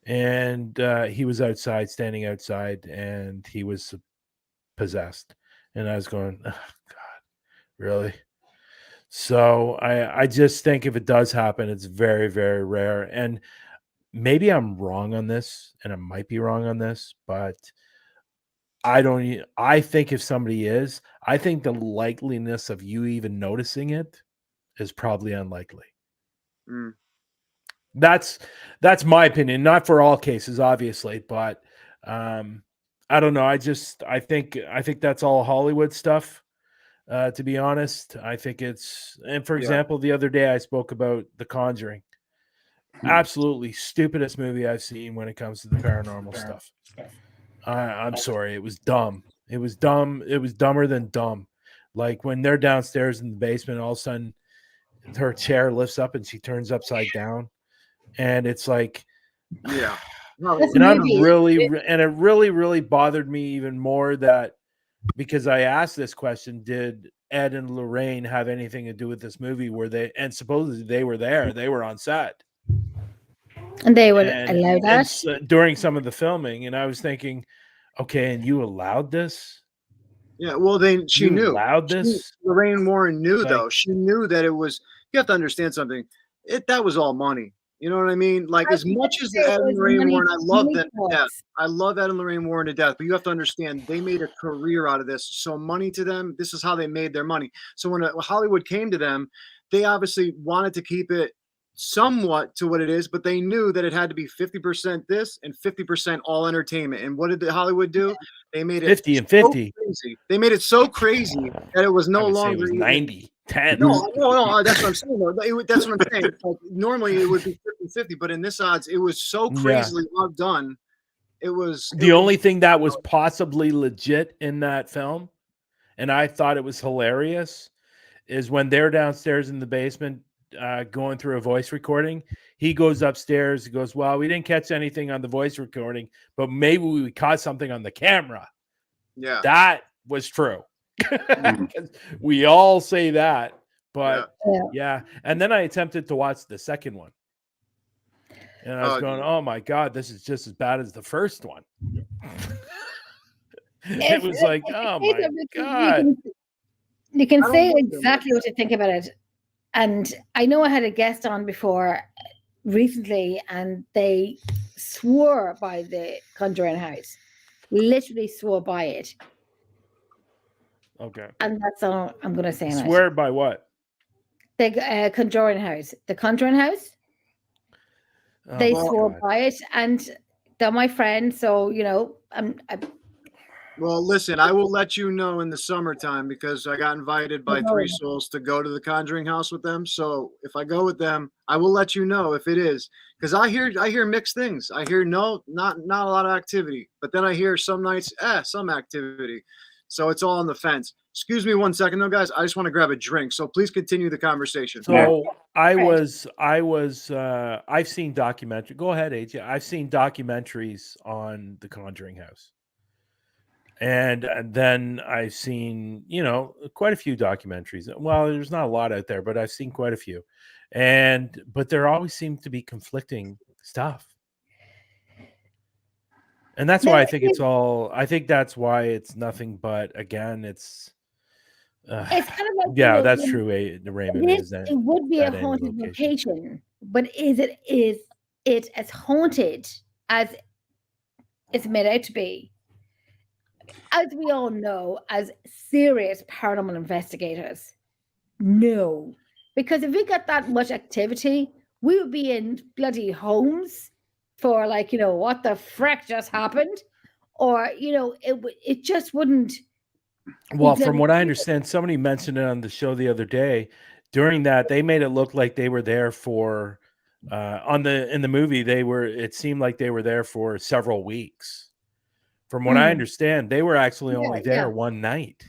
and he was standing outside, and he was possessed. And I was going, oh, God, really? So I just think if it does happen, it's very, very rare. And maybe I'm wrong on this, and I might be wrong on this, but I think if somebody is, I think the likeliness of you even noticing it is probably unlikely. Mm. That's my opinion, not for all cases, obviously, but I don't know. I think that's all Hollywood stuff. To be honest, I think and for example, the other day I spoke about The Conjuring. Absolutely stupidest movie I've seen when it comes to the paranormal stuff. I'm sorry. It was dumb. It was dumb. It was dumber than dumb. Like when they're downstairs in the basement, all of a sudden her chair lifts up and she turns upside down. And it's like, yeah. And it really, really bothered me even more that because I asked this question, did Ed and Lorraine have anything to do with this movie? Were they? And supposedly they were there. They were on set, And they would and, allow and that. during some of the filming. And I was thinking, okay, and you allowed this? Yeah, well, she You knew. allowed this? Lorraine Warren knew, Like- though. She knew that it was. You have to understand something. That was all money. You know what I mean? Like, I as was much gonna as say it Ed and was Lorraine money- Warren, I love money them to death. talks. I love Ed and Lorraine Warren to death. But you have to understand, they made a career out of this. So money to them, this is how they made their money. So when Hollywood came to them, they obviously wanted to keep it somewhat to what it is, but they knew that it had to be 50% this and 50% all entertainment. And what did Hollywood do? They made it 50 and so 50. crazy. They made it so crazy that it was I no would say longer it was even- 90, 10. No, that's what I'm saying. Though. That's what I'm saying. Like, normally it would be 50-50, but in this odds, it was so Yeah. crazily outdone. It was The only thing that was possibly legit in that film, and I thought it was hilarious, is when they're downstairs in the basement going through a voice recording. He goes upstairs. He goes, well, we didn't catch anything on the voice recording, but maybe we caught something on the camera. Yeah. That was true. 'Cause we all say that, but yeah. And then I attempted to watch the second one. And I was going, oh my God, this is just as bad as the first one. It was like, oh my God. You can I say don't know. exactly what you think about it. And I know I had a guest on before recently, and they swore by the Conjuring House. Literally swore by it. Okay. And that's all I'm going to say. on it. Swear by what? The Conjuring House. The Conjuring House. Oh They my swore God. by it, and they're my friends. So Well, listen, I will let you know in the summertime because I got invited by Three Souls to go to the Conjuring House with them. So if I go with them, I will let you know if it is, because I hear mixed things. I hear not a lot of activity, but then I hear some nights some activity. So it's all on the fence. Excuse me 1 second though, guys. I just want to grab a drink. So please continue the conversation. So I've seen documentary. Go ahead, AJ. I've seen documentaries on the Conjuring House. And then I've seen, quite a few documentaries. Well, there's not a lot out there, but I've seen quite a few. But there always seems to be conflicting stuff. And that's why I think that's why it's nothing but, again, it's kind of like, that's true. Raymond, it would be a haunted location, but is it as haunted as it's made out to be? As we all know, as serious paranormal investigators, no. Because if we got that much activity, we would be in bloody homes for what the frick just happened? Or, it just wouldn't. Well, from what I understand, somebody mentioned it on the show the other day. During that, they made it look like they were there for, in the movie, it seemed like they were there for several weeks. From what I understand, they were actually only there one night.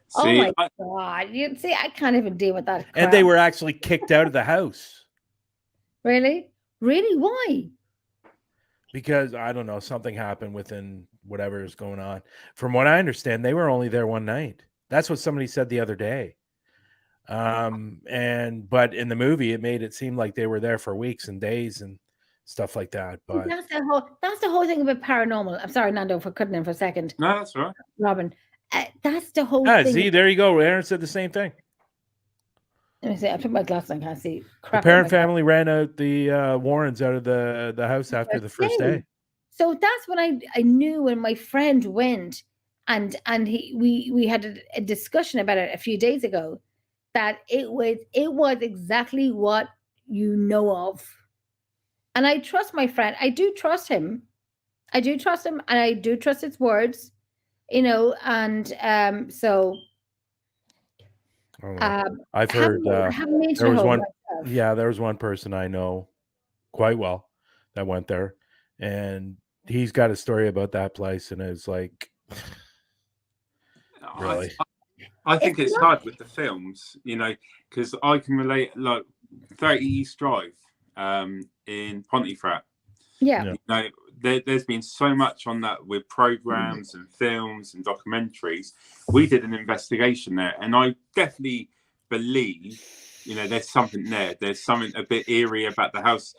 See, oh my God. You see, I can't even deal with that crap. And they were actually kicked out of the house. Really? Really? Why? Because, I don't know, something happened within whatever is going on. From what I understand, they were only there one night. That's what somebody said the other day. But in the movie, it made it seem like they were there for weeks and days and stuff like that. But that's the whole thing about paranormal. I'm sorry, Nando, for cutting in for a second. No, that's right. Robin, that's the whole thing. See, there you go. Aaron said the same thing. Let me see. I put my glasses on. I can't see. The parent family ran out the Warrens out of the house after the first day. So that's when I knew when my friend went, and we had a discussion about it a few days ago, that it was exactly what you know of. And I trust my friend. I do trust him. And I do trust his words, and so. I've heard there was one. Myself. Yeah, there was one person I know quite well that went there, and he's got a story about that place, and it's like, really. I think it's hard with the films, because I can relate, like 30 East Drive in Pontefract. Yeah. there's been so much on that with programs and films and documentaries. We did an investigation there, and I definitely believe, there's something there. There's something a bit eerie about the house.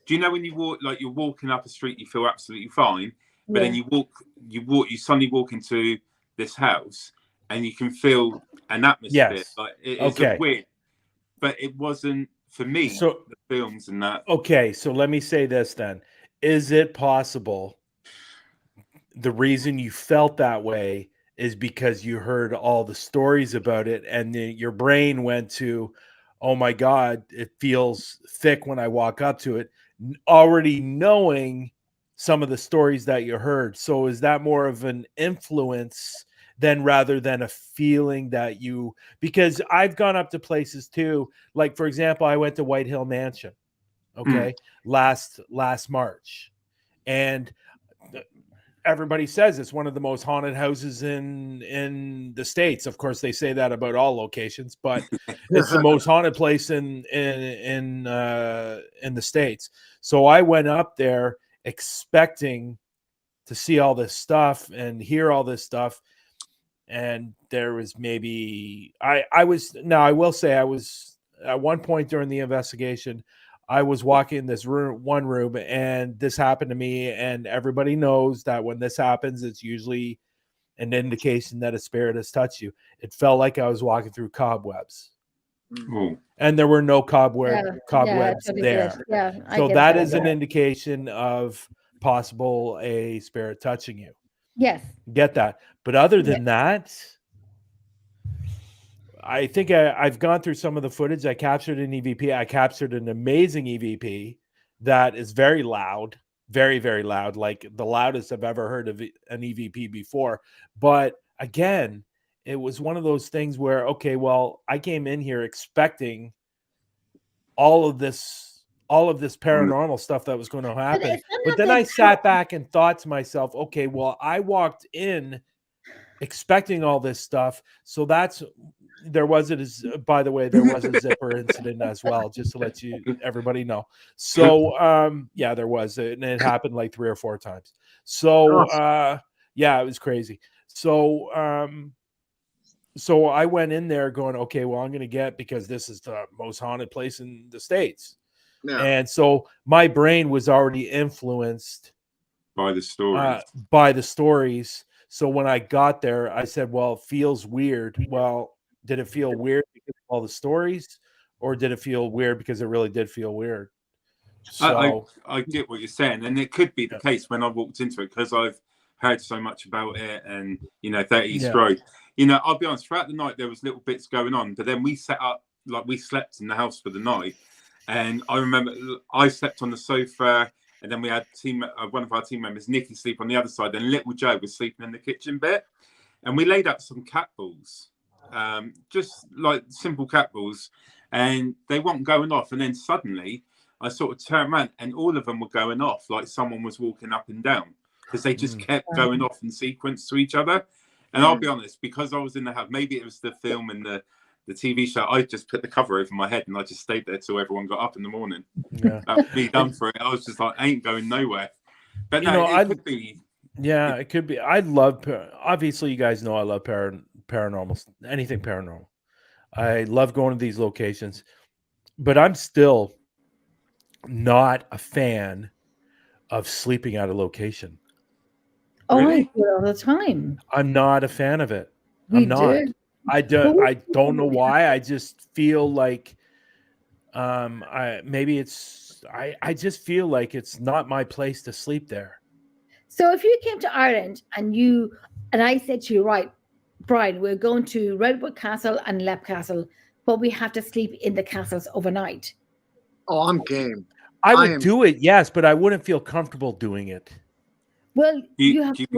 Do you know when you walk, like you're walking up a street, you feel absolutely fine, but then you suddenly walk into this house, and you can feel an atmosphere. Yes. Like it's a weird, but it wasn't for me. So the films and that. Okay, so let me say this then. Is it possible the reason you felt that way is because you heard all the stories about it, and your brain went to, oh my God, it feels thick when I walk up to it, already knowing some of the stories that you heard. So is that more of an influence rather than a feeling that because I've gone up to places too, like for example, I went to White Hill Mansion, last March, and everybody says it's one of the most haunted houses in the States. Of course, they say that about all locations, but it's the most haunted place in the States. So I went up there expecting to see all this stuff and hear all this stuff, and there was I will say I was at one point during the investigation, I was walking in this one room, and this happened to me. And everybody knows that when this happens, it's usually an indication that a spirit has touched you. It felt like I was walking through cobwebs, and there were no cobwebs there. Yeah, so that is an indication of possible a spirit touching you. Yes, Get that. But other than that, I think I've gone through some of the footage. I captured an EVP. I captured an amazing EVP that is very loud, very, very loud, like the loudest I've ever heard of an EVP before. But again, it was one of those things where, okay, well, I came in here expecting all of this paranormal stuff that was going to happen. But then I sat back and thought to myself, okay, well, I walked in expecting all this stuff. So there was a zipper incident as well, just to let everybody know. So there was, and it happened like 3 or 4 times. So it was crazy. So I went in there going, okay, well, I'm going to get, because this is the most haunted place in the States. Yeah. And so my brain was already influenced by the stories. So when I got there, I said, well, it feels weird. Well, did it feel weird because of all the stories, or did it feel weird because it really did feel weird? So I get what you're saying, and it could be the case when I walked into it, because I've heard so much about it, and 30 East Road. I'll be honest, throughout the night there was little bits going on, but then we set up, like we slept in the house for the night, and I remember I slept on the sofa, and then we had one of our team members, Nikki, sleep on the other side, and little Joe was sleeping in the kitchen bit, and we laid out some cat balls. Just like simple cat balls, and they weren't going off, and then suddenly I sort of turned around and all of them were going off, like someone was walking up and down, because they just kept going off in sequence to each other. And I'll be honest, because I was in the house, maybe it was the film and the TV show, I just put the cover over my head and I just stayed there till everyone got up in the morning. That was me done for it. I was just like, I ain't going nowhere. But it could be. Yeah, it could be. I love, obviously you guys know I love paranormal, anything paranormal. I love going to these locations, but I'm still not a fan of sleeping at a location. Really? I do it all the time. I'm not a fan of it. I'm not. I don't know why. I just feel like I just feel like it's not my place to sleep there. So if you came to Ireland and I said to you, right, Brian, we're going to Redwood Castle and Leap Castle, but we have to sleep in the castles overnight. Oh, I'm game. I would do it, yes, but I wouldn't feel comfortable doing it. Well, do you think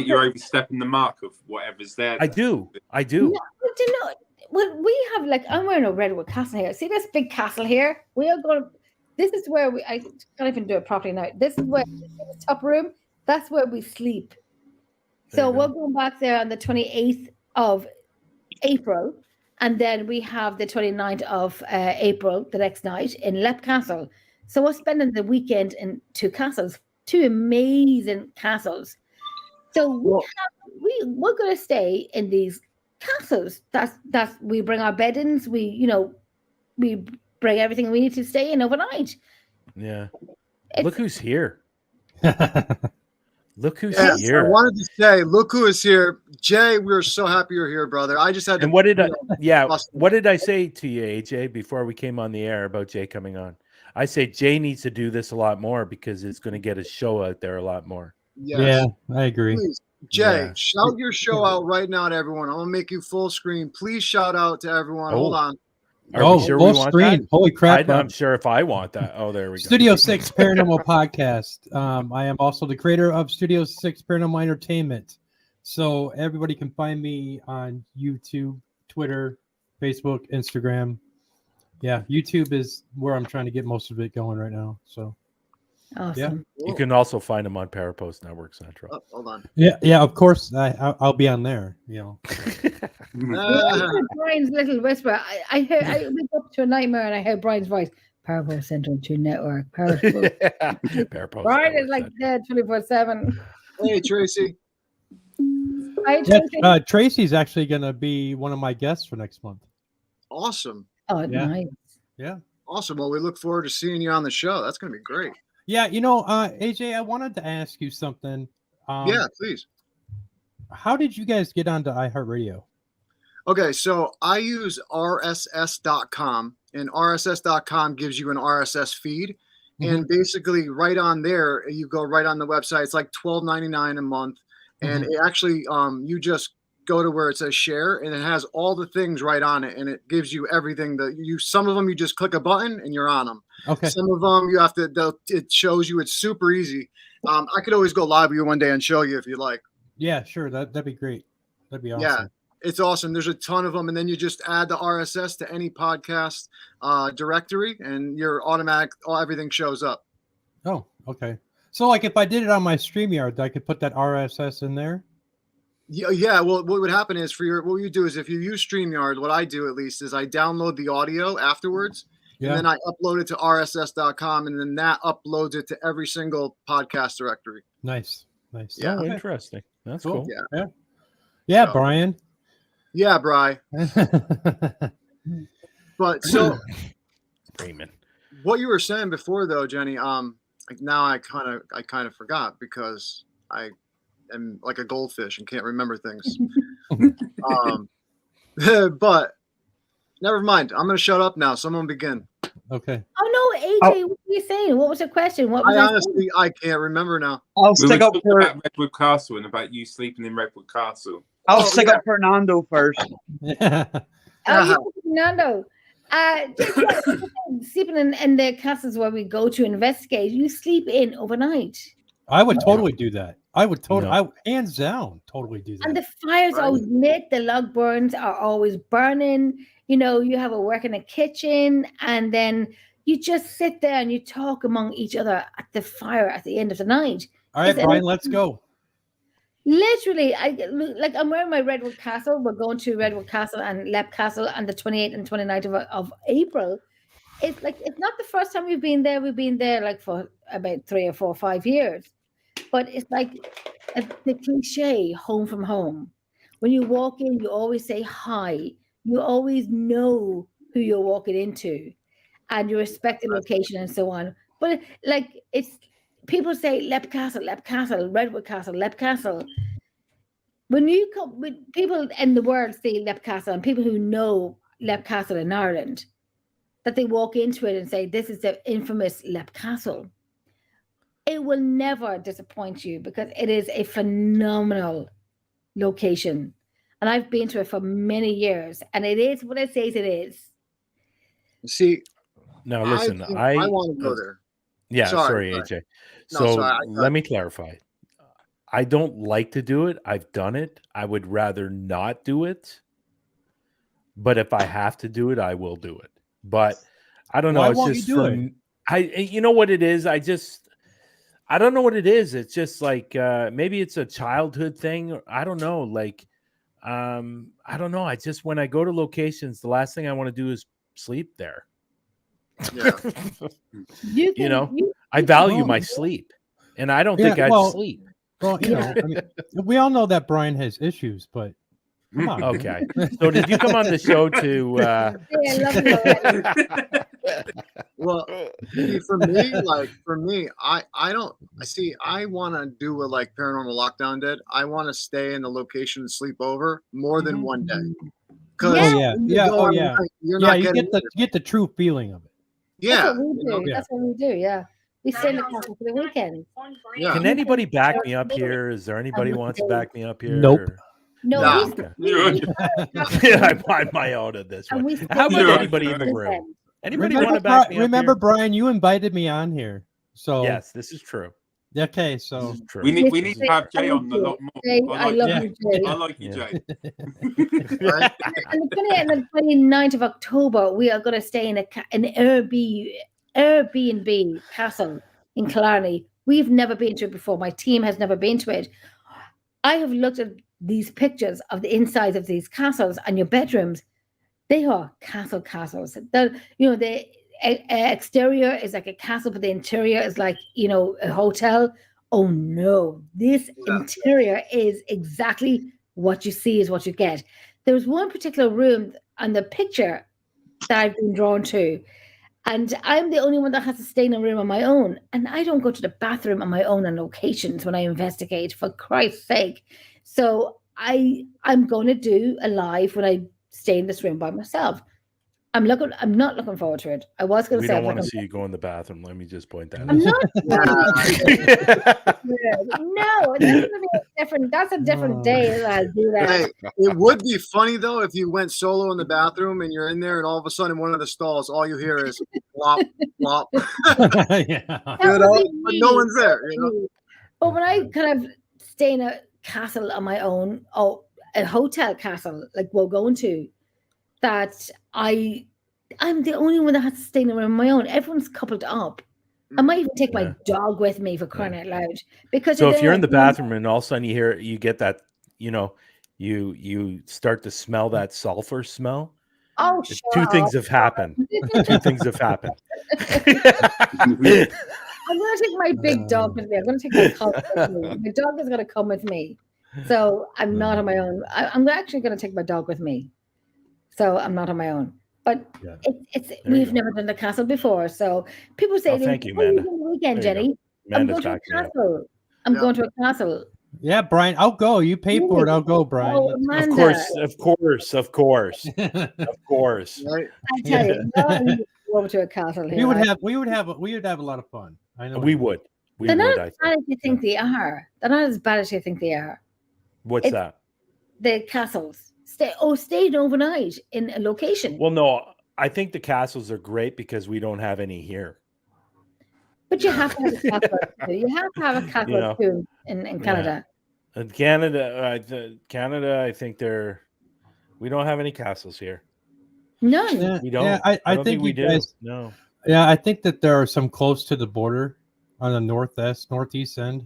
you're overstepping the mark of whatever's there? I do. No, do you know? Well, we have, like, I'm wearing a Redwood Castle here. See this big castle here? We are going. This is where I can't even do it properly now. This is where the top room. That's where we sleep. So we're going back there on the 28th of April, and then we have the 29th of April, the next night, in Leap Castle. So we're spending the weekend in 2 castles. two amazing castles. So Well, we're going to stay in these castles. That's we bring our bed-ins. We bring everything we need to stay in overnight. Yeah. It's, Look who's here. Look who's yes, I here. wanted to say, look who is here. Jay, we're so happy you're here, brother. I just had to. And what did I? Yeah. bust it. What did I say to you, AJ, before we came on the air about Jay coming on? I say Jay needs to do this a lot more because it's going to get his show out there a lot more. Yes. Yeah, I agree. Please, Jay, Yeah. shout your show out right now to everyone. I'm gonna make you full screen. Please shout out to everyone. Hold Oh. on. Are we sure we full want screen. that? Holy crap. I'm sure if I want that. Oh, there we go. Studio 6 Paranormal Podcast. I am also the creator of Studio 6 Paranormal Entertainment. So everybody can find me on YouTube, Twitter, Facebook, Instagram. Yeah, YouTube is where I'm trying to get most of it going right now. So awesome. You can also find him on Parapost Network Central. Oh, hold on. yeah, of course I'll be on there. Brian's little whisper. I wake up to a nightmare and I heard Brian's voice. Parapost Central 2 Network. Parapost Brian is Network like Central. dead 24/7. Hey, Tracy. Hi, Yeah, Tracy. Tracy's actually going to be one of my guests for next month. Awesome. Oh, Yeah. nice. Yeah. Awesome. Well, we look forward to seeing you on the show. That's gonna be great. Yeah, AJ, I wanted to ask you something. Yeah, please. How did you guys get onto iHeartRadio? Okay, so I use RSS.com, and RSS.com gives you an RSS feed. And basically, right on there, you go right on the website. It's like $12.99 a month, and it actually, you just go to where it says share, and it has all the things right on it, and it gives you everything that you. Some of them you just click a button and you're on them. Okay. Some of them you have to. It shows you. It's super easy. I could always go live with you one day and show you if you like. Yeah, sure. That'd be great. That'd be awesome. Yeah, it's awesome. There's a ton of them, and then you just add the RSS to any podcast directory, and your everything shows up. Oh, okay. So, like, if I did it on my StreamYard, I could put that RSS in there. Yeah. Well, what would happen is what you do is if you use StreamYard, what I do at least is I download the audio afterwards, and then I upload it to RSS.com, and then that uploads it to every single podcast directory. Nice. Yeah. Oh, interesting. That's cool. Yeah, So- Brian. Yeah, Bri. But so Freeman. what you were saying before, though, Jenny, like now I kind of forgot because I am like a goldfish and can't remember things. But never mind. I'm going to shut up now. Someone begin. Okay. Oh no, AJ, what were you saying? What was the question? What was I I honestly, I can't remember now. I'll We were stick up talking for about Redwood Castle and about you sleeping in Redwood Castle. I'll stick up Fernando first. Oh, Fernando. Sleeping in the castles where we go to investigate, you sleep in overnight. I would totally do that. I would totally, No. hands down, totally do that. And the fires Right. always lit, the log burns are always burning. You have a work in the kitchen, and then you just sit there and you talk among each other at the fire at the end of the night. All right, Is Brian, let's go. Literally, I'm wearing my Redwood Castle. We're going to Redwood Castle and Lep Castle on the 28th and 29th of April. It's not the first time we've been there. We've been there like for about 3 or 4 or 5 years. But it's like the cliche, home from home. When you walk in, you always say hi. You always know who you're walking into, and you respect the location and so on. But it's people say Lep Castle, Redwood Castle, Lep Castle. When you come with people in the world say Lep Castle, and people who know Lep Castle in Ireland, that they walk into it and say, this is the infamous Lep Castle. It will never disappoint you because it is a phenomenal location. And I've been to it for many years, and it is what it says it is. See, Now listen, I want to go there. Yeah, Sorry, sorry, AJ. No, So sorry, let me clarify. I don't like to do it. I've done it. I would rather not do it. But if I have to do it, I will do it. But I don't know. Why It's won't just you do for it? you know what it is? I don't know what it is. It's just like maybe it's a childhood thing. Or I don't know. Like I don't know. I just when I go to locations, the last thing I want to do is sleep there. Yeah. I value my sleep. and I don't Yeah, think I'd well- sleep. Well, I mean, we all know that Brian has issues, but come on. Okay. So did you come on the show to? Yeah, I love you already. Well, see, for me, I don't. I see. I want to do what like Paranormal Lockdown did. I want to stay in the location and sleep over more than one day. Because Yeah. Oh yeah, yeah, oh yeah, you're yeah. not You getting get the true feeling of it. yeah. That's what we do. Yeah. That's what we do. Yeah, we stay in the castle for the weekend. Yeah. Can anybody back me up here? Is there anybody who wants to back me up here? Nope. or- No, Nah. Yeah, I find my own at this and one. we How stay about Yeah. anybody in the room? weekend. Anybody want to back me up? Remember, here? Brian, you invited me on here, so Yes, this is true. okay, This so is true. We need Yes, to have Jay on a lot more. Jay, I I love like you, Jay. I like you, Yeah. Jay. Right? And the 28th and the 29th of October, we are going to stay in an Airbnb castle in Killarney. We've never been to it before. My team has never been to it. I have looked at these pictures of the insides of these castles and your bedrooms. They are castles. The exterior is like a castle, but the interior is like, a hotel. Oh no, this interior is exactly what you see is what you get. There's one particular room on the picture that I've been drawn to, and I'm the only one that has to stay in a room on my own. And I don't go to the bathroom on my own on locations when I investigate, for Christ's sake. So I'm going to do a live when I stay in this room by myself. I'm not looking forward to it. I was going to We say don't want to see you go in the bathroom. Let me just point that I'm not. out. No, that's gonna be different. That's a different day that I'll do that. Hey, it would be funny though if you went solo in the bathroom and you're in there and all of a sudden in one of the stalls all you hear is plop plop. yeah. That You would know, be but me. no one's there. You know? But when I kind of stay in a castle on my own, or a hotel castle like we're going to, that I'm the only one that has to stay in a room on my own. Everyone's coupled up. I might even take my dog with me for crying out loud. Because So if you're in the bathroom and all of a sudden you get that, you start to smell that sulfur smell. oh, Two things have happened. Two things have happened. I'm going to take my big dog with me. I'm going to take my dog with me. My dog is going to come with me. So I'm not on my own. I'm actually going to take my dog with me. So I'm not on my own. But Yeah. we've never done the castle before. So people say, thank you, "What are Amanda. doing the weekend, There you Jenny? I'm Amanda's going to a backing me up. castle. I'm Yeah. going to a castle." Yeah, Brian, I'll go. You pay for it. I'll go, Brian. Oh, Let's- Amanda, Of course. Of course. Right? I tell you, no, I need to go over to a castle here. we would have a lot of fun. I know We would. We They're would, not I as bad think. as you think they are. They're not as bad as you think they are. What's It's- that? The castles. Stayed overnight in a location. Well, no, I think the castles are great because we don't have any here. But you have to have a castle too. You have to have a castle too in Canada. In Canada, I think we don't have any castles here. None. Yeah, We don't. yeah, I I don't think we you do. guys. No. Yeah, I think that there are some close to the border on the northeast end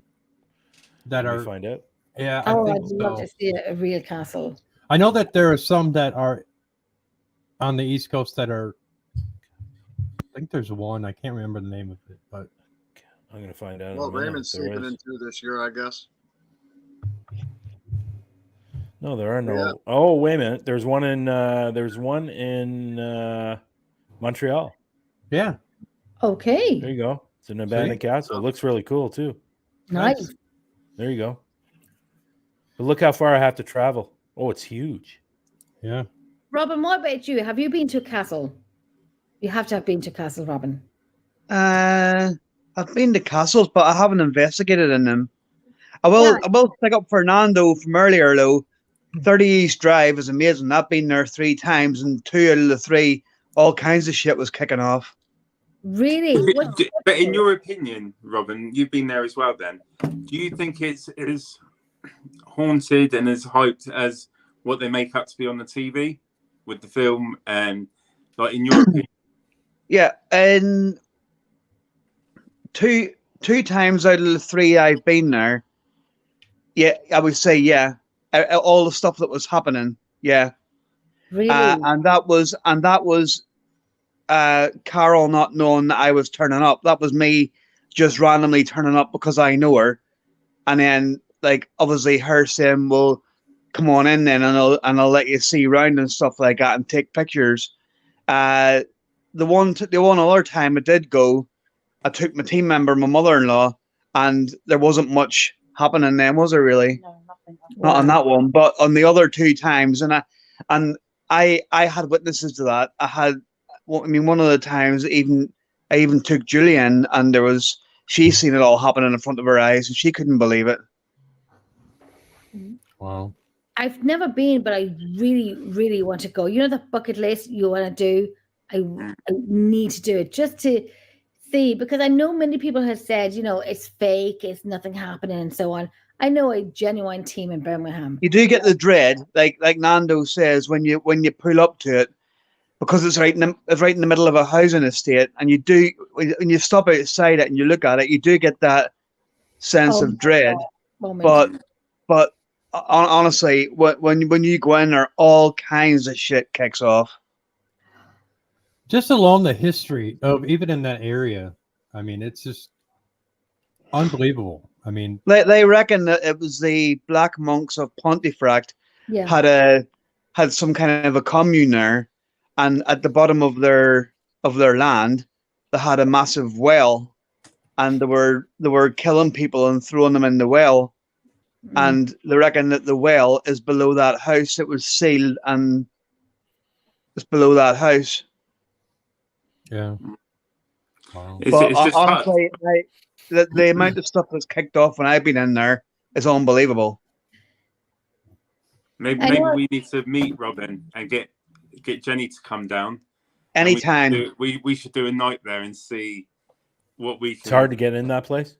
that Can we are. find out? Yeah, Oh, I I'd think love so. to see a real castle. I know that there are some that are on the East Coast that are. I think there's one. I can't remember the name of it, but I'm gonna find out. in a Well, minute Raymond's if there sleeping is. into this year, I guess. No, there are no. Yeah. Oh, wait a minute. There's one in Montreal. yeah, Okay. There you go. It's an abandoned castle. It looks really cool too. Nice. There you go. But look how far I have to travel. Oh, it's huge. yeah. Robin, what about you? Have you been to a castle? You have to have been to a castle, Robin. I've been to castles, but I haven't investigated in them. I will pick up Fernando from earlier, though. 30 East Drive is amazing. I've been there 3 times, and 2 out of the 3, all kinds of shit was kicking off. Really? But in your opinion, Robin, you've been there as well then. Do you think it's as haunted and as hyped as what they make out to be on the TV with the film? And like in your opinion? Yeah, and two times out of the 3 I've been there, yeah, I would say yeah. All the stuff that was happening, yeah. Really? And that was Carol not knowing that I was turning up. That was me just randomly turning up because I know her, and then like obviously her saying, "Well, come on in then, and I'll let you see around and stuff like that and take pictures." The one other time I did go, I took my team member, my mother-in-law, and there wasn't much happening then, was there really? No, nothing. Not on that one, but on the other 2 times, and I had witnesses to that. One of the times I even took Julie in, and she's seen it all happening in front of her eyes, and she couldn't believe it. Wow. I've never been, but I really, really want to go. You know, the bucket list you want to do? I need to do it just to see, because I know many people have said, you know, it's fake, it's nothing happening, and so on. I know a genuine team in Birmingham. You do get the dread, like Nando says, when you pull up to it, because it's right in the middle of a housing estate, and when you stop outside it and you look at it, you do get that sense of dread. But honestly, when you go in there, all kinds of shit kicks off. Just along the history of even in that area, I mean, it's just unbelievable. I mean, they reckon that it was the black monks of Pontefract had some kind of a commune there, and at the bottom of their land, they had a massive well, and they were killing people and throwing them in the well, and they reckon that the well is below that house. It was sealed, and it's below that house. Yeah. Wow. But honestly, the amount of stuff that's kicked off when I've been in there is unbelievable. Maybe we need to meet Robin and get Jenny to come down. Anytime. We should do a night there and see what we can. It's hard to get in that place.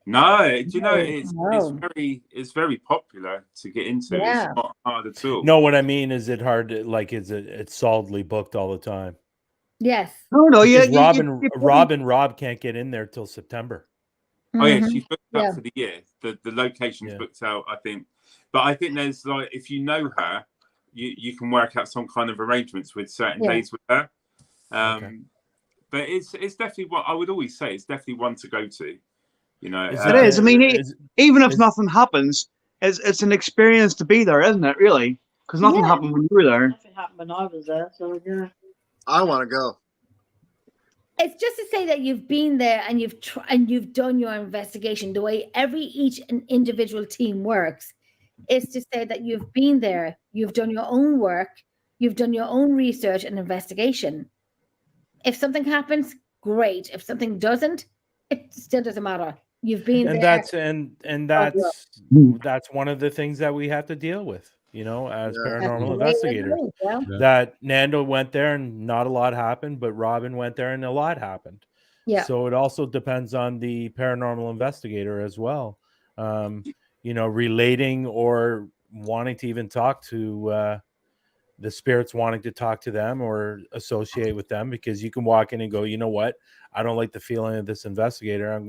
No, do you know it's very popular to get into. Yeah. It's not hard at all. No, what I mean is it hard to, like, it's solidly booked all the time. Yes. No, Rob can't get in there till September. Oh yeah, she's booked out for the year. The location's booked out, I think. But I think there's, like, if you know her, you can work out some kind of arrangements with certain days with her. But it's definitely what I would always say. It's definitely one to go to. You know, it is. I mean, even if nothing happens, it's an experience to be there, isn't it? Really, because nothing happened when you were there. Nothing happened when I was there, so yeah. I want to go. It's just to say that you've been there and you've done your investigation. The way each individual team works is to say that you've been there, you've done your own work, you've done your own research and investigation. If something happens, great. If something doesn't, it still doesn't matter. You've been there. That's one of the things that we have to deal with, you know, as paranormal investigators. That Nando went there and not a lot happened, but Robin went there and a lot happened. Yeah. So it also depends on the paranormal investigator as well. You know, relating or wanting to even talk to the spirits, wanting to talk to them or associate with them, because you can walk in and go, you know what, I don't like the feeling of this investigator.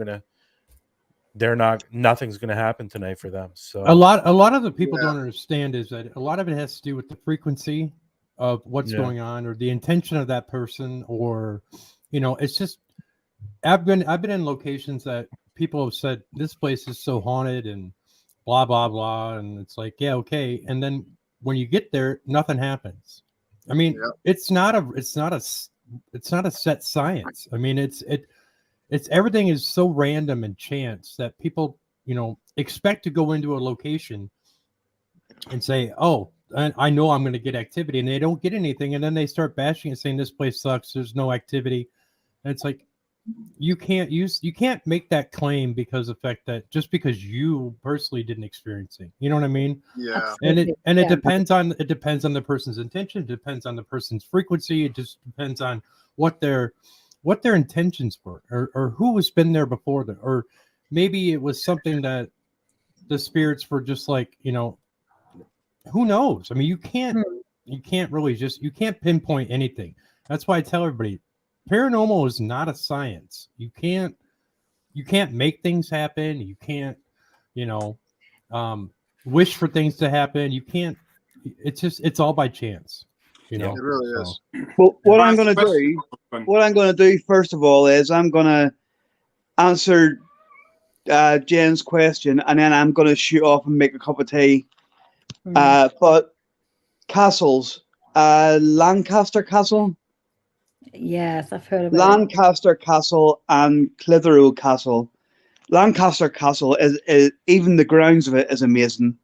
Nothing's going to happen tonight for them. So a lot of the people don't understand is that a lot of it has to do with the frequency of what's going on, or the intention of that person, or, you know, it's just, I've been in locations that people have said this place is so haunted and blah blah blah, and it's like, yeah, okay, and then when you get there, nothing happens. I mean, it's not a set science. I mean, it's everything is so random and chance that people, you know, expect to go into a location and say, oh, I know I'm going to get activity, and they don't get anything, and then they start bashing and saying this place sucks, there's no activity. And it's like, you can't make that claim because of the fact that just because you personally didn't experience it, you know what I mean? Yeah. And it depends on the person's intention, it depends on the person's frequency, it just depends on what their intentions were, or who has been there before them, or maybe it was something that the spirits were just like, you know, who knows? I mean, you can't really you can't pinpoint anything. That's why I tell everybody, paranormal is not a science. You can't make things happen. You can't, you know, wish for things to happen. You can't. It's all by chance. You know, it really is. Well, what I'm going to do first of all is I'm going to answer Jen's question, and then I'm going to shoot off and make a cup of tea. But castles, Lancaster Castle, Yes, I've heard about Lancaster Castle, and Clitheroe Castle. Lancaster Castle is even the grounds of it is amazing.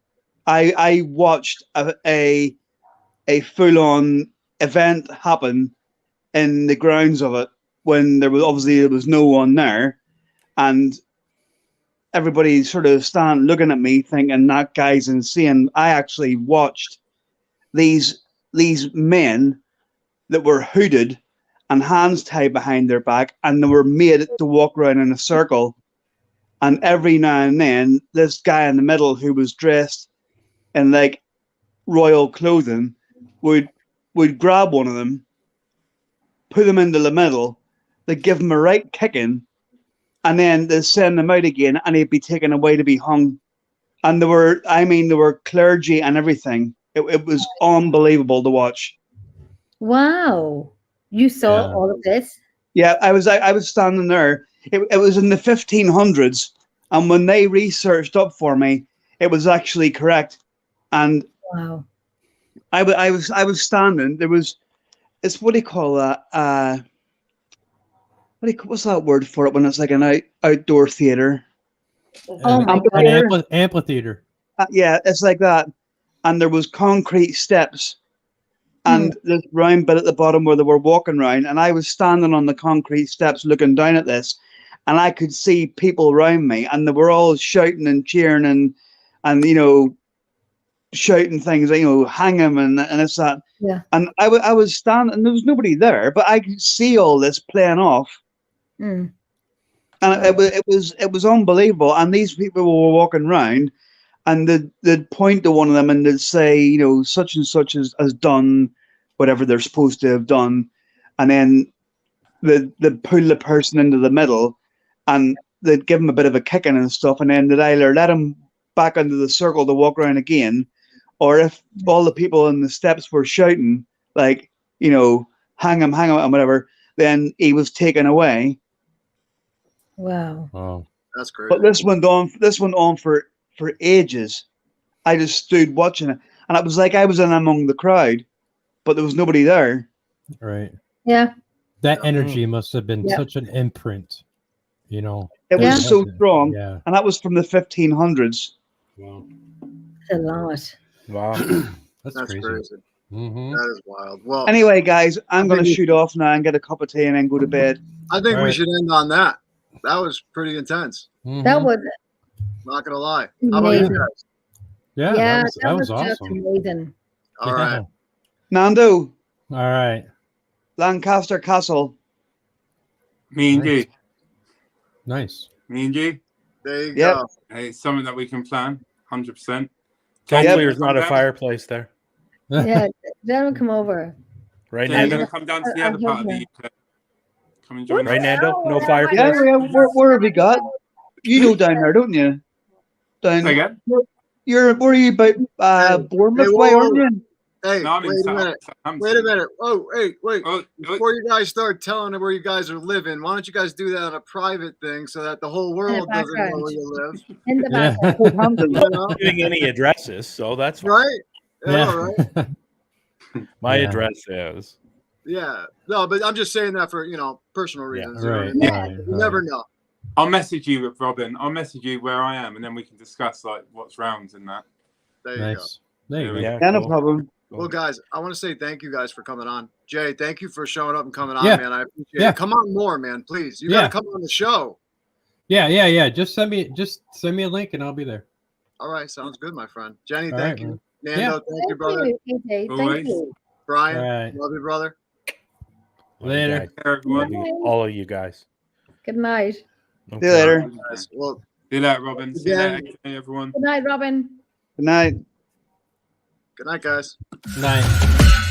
I watched a full-on event happen in the grounds of it when there was no one there, and everybody sort of stand looking at me thinking that guy's insane. I actually watched these men that were hooded and hands tied behind their back, and they were made to walk around in a circle. And every now and then, this guy in the middle who was dressed in like royal clothing would grab one of them, put them into the middle, they'd give him a right kicking, and then they'd send them out again, and he'd be taken away to be hung. And there were clergy and everything. It was unbelievable to watch. Wow. You saw all of this? Yeah, I was standing there. It was in the 1500s, and when they researched up for me, it was actually correct. And wow, I was standing. There was, it's what do you call that? What's that word for it when it's like an outdoor theater? Oh my God. An amphitheater. Yeah, it's like that. And there was concrete steps, and this round bit at the bottom where they were walking around, and I was standing on the concrete steps looking down at this, and I could see people around me, and they were all shouting and cheering and you know, shouting things, you know, hang him and it's that. Yeah. And I was standing, and there was nobody there, but I could see all this playing off. And it was unbelievable. And these people were walking around, and they'd point to one of them and they'd say, you know, such and such has done whatever they're supposed to have done. And then they'd pull the person into the middle, and they'd give him a bit of a kicking and stuff. And then they'd either let him back into the circle to walk around again, or if all the people in the steps were shouting, like, you know, hang him, and whatever, then he was taken away. Wow. Oh, That's great. But this went on for ages. I just stood watching it, and it was like I was in among the crowd, but there was nobody there. Right. Yeah. That energy must have been such an imprint, you know. It was so strong, Yeah. and that was from the 1500s. Wow. It's a lot. wow. That's That's crazy. Mm-hmm. That is wild. Well, Anyway, guys, I'm going to shoot off now and get a cup of tea and then go to bed. I think All we right. should end on that. That was pretty intense. Mm-hmm. That was Not gonna lie. How about you amazing. guys? Yeah, that was just awesome. amazing. All right. Nando, All right. Lancaster Castle. Me and you. Nice. Me and you. There you Yep. go. Hey, it's something that we can plan. 100%. Hopefully, Yep. there's not a fireplace there. Yeah, gentlemen, come over. Right, Jay, you're Nando? going to come down to the other part of the UK. Come and join Right, us. Nando? No Yeah, fireplace? where have we got? You know down there, don't you? Down. Say again? Where are you about Bournemouth Hey, way, whoa, aren't you? Hey, No, I'm in wait a minute. Southampton. Wait a minute. Oh, hey, wait. Oh, Before you guys start telling where you guys are living, why don't you guys do that on a private thing so that the whole world doesn't know where you live? In the Yeah. back. Southampton. You know? Giving any addresses, so that's fine. Right? Yeah, right. My Yeah. address is. Yeah. No, but I'm just saying that for, you know, personal reasons. you know what I Right. mean? Right. You never know. I'll message you with Robin. I'll message you where I am, and then we can discuss like what's rounds and that. There you go. Nice. There you go. Yeah, Yeah, no cool. problem. Well, guys, I want to say thank you guys for coming on. Jay, thank you for showing up and coming on, Yeah. man. I appreciate Yeah. it. Come on more, man, please. You Yeah. got to come on the show. Yeah. Just send me a link and I'll be there. All right, sounds good, my friend. Jenny, All thank right, you. man. Nando, thank you, brother. AJ, thank Always. you. Brian, All right. love you, brother. Love you Later. guys. Everyone. Love you- all of you guys. Good night. See you later. Guys, well, See you later, Robin. See you Again. later, everyone. Good night, Robin. Good night. good night, guys. Night.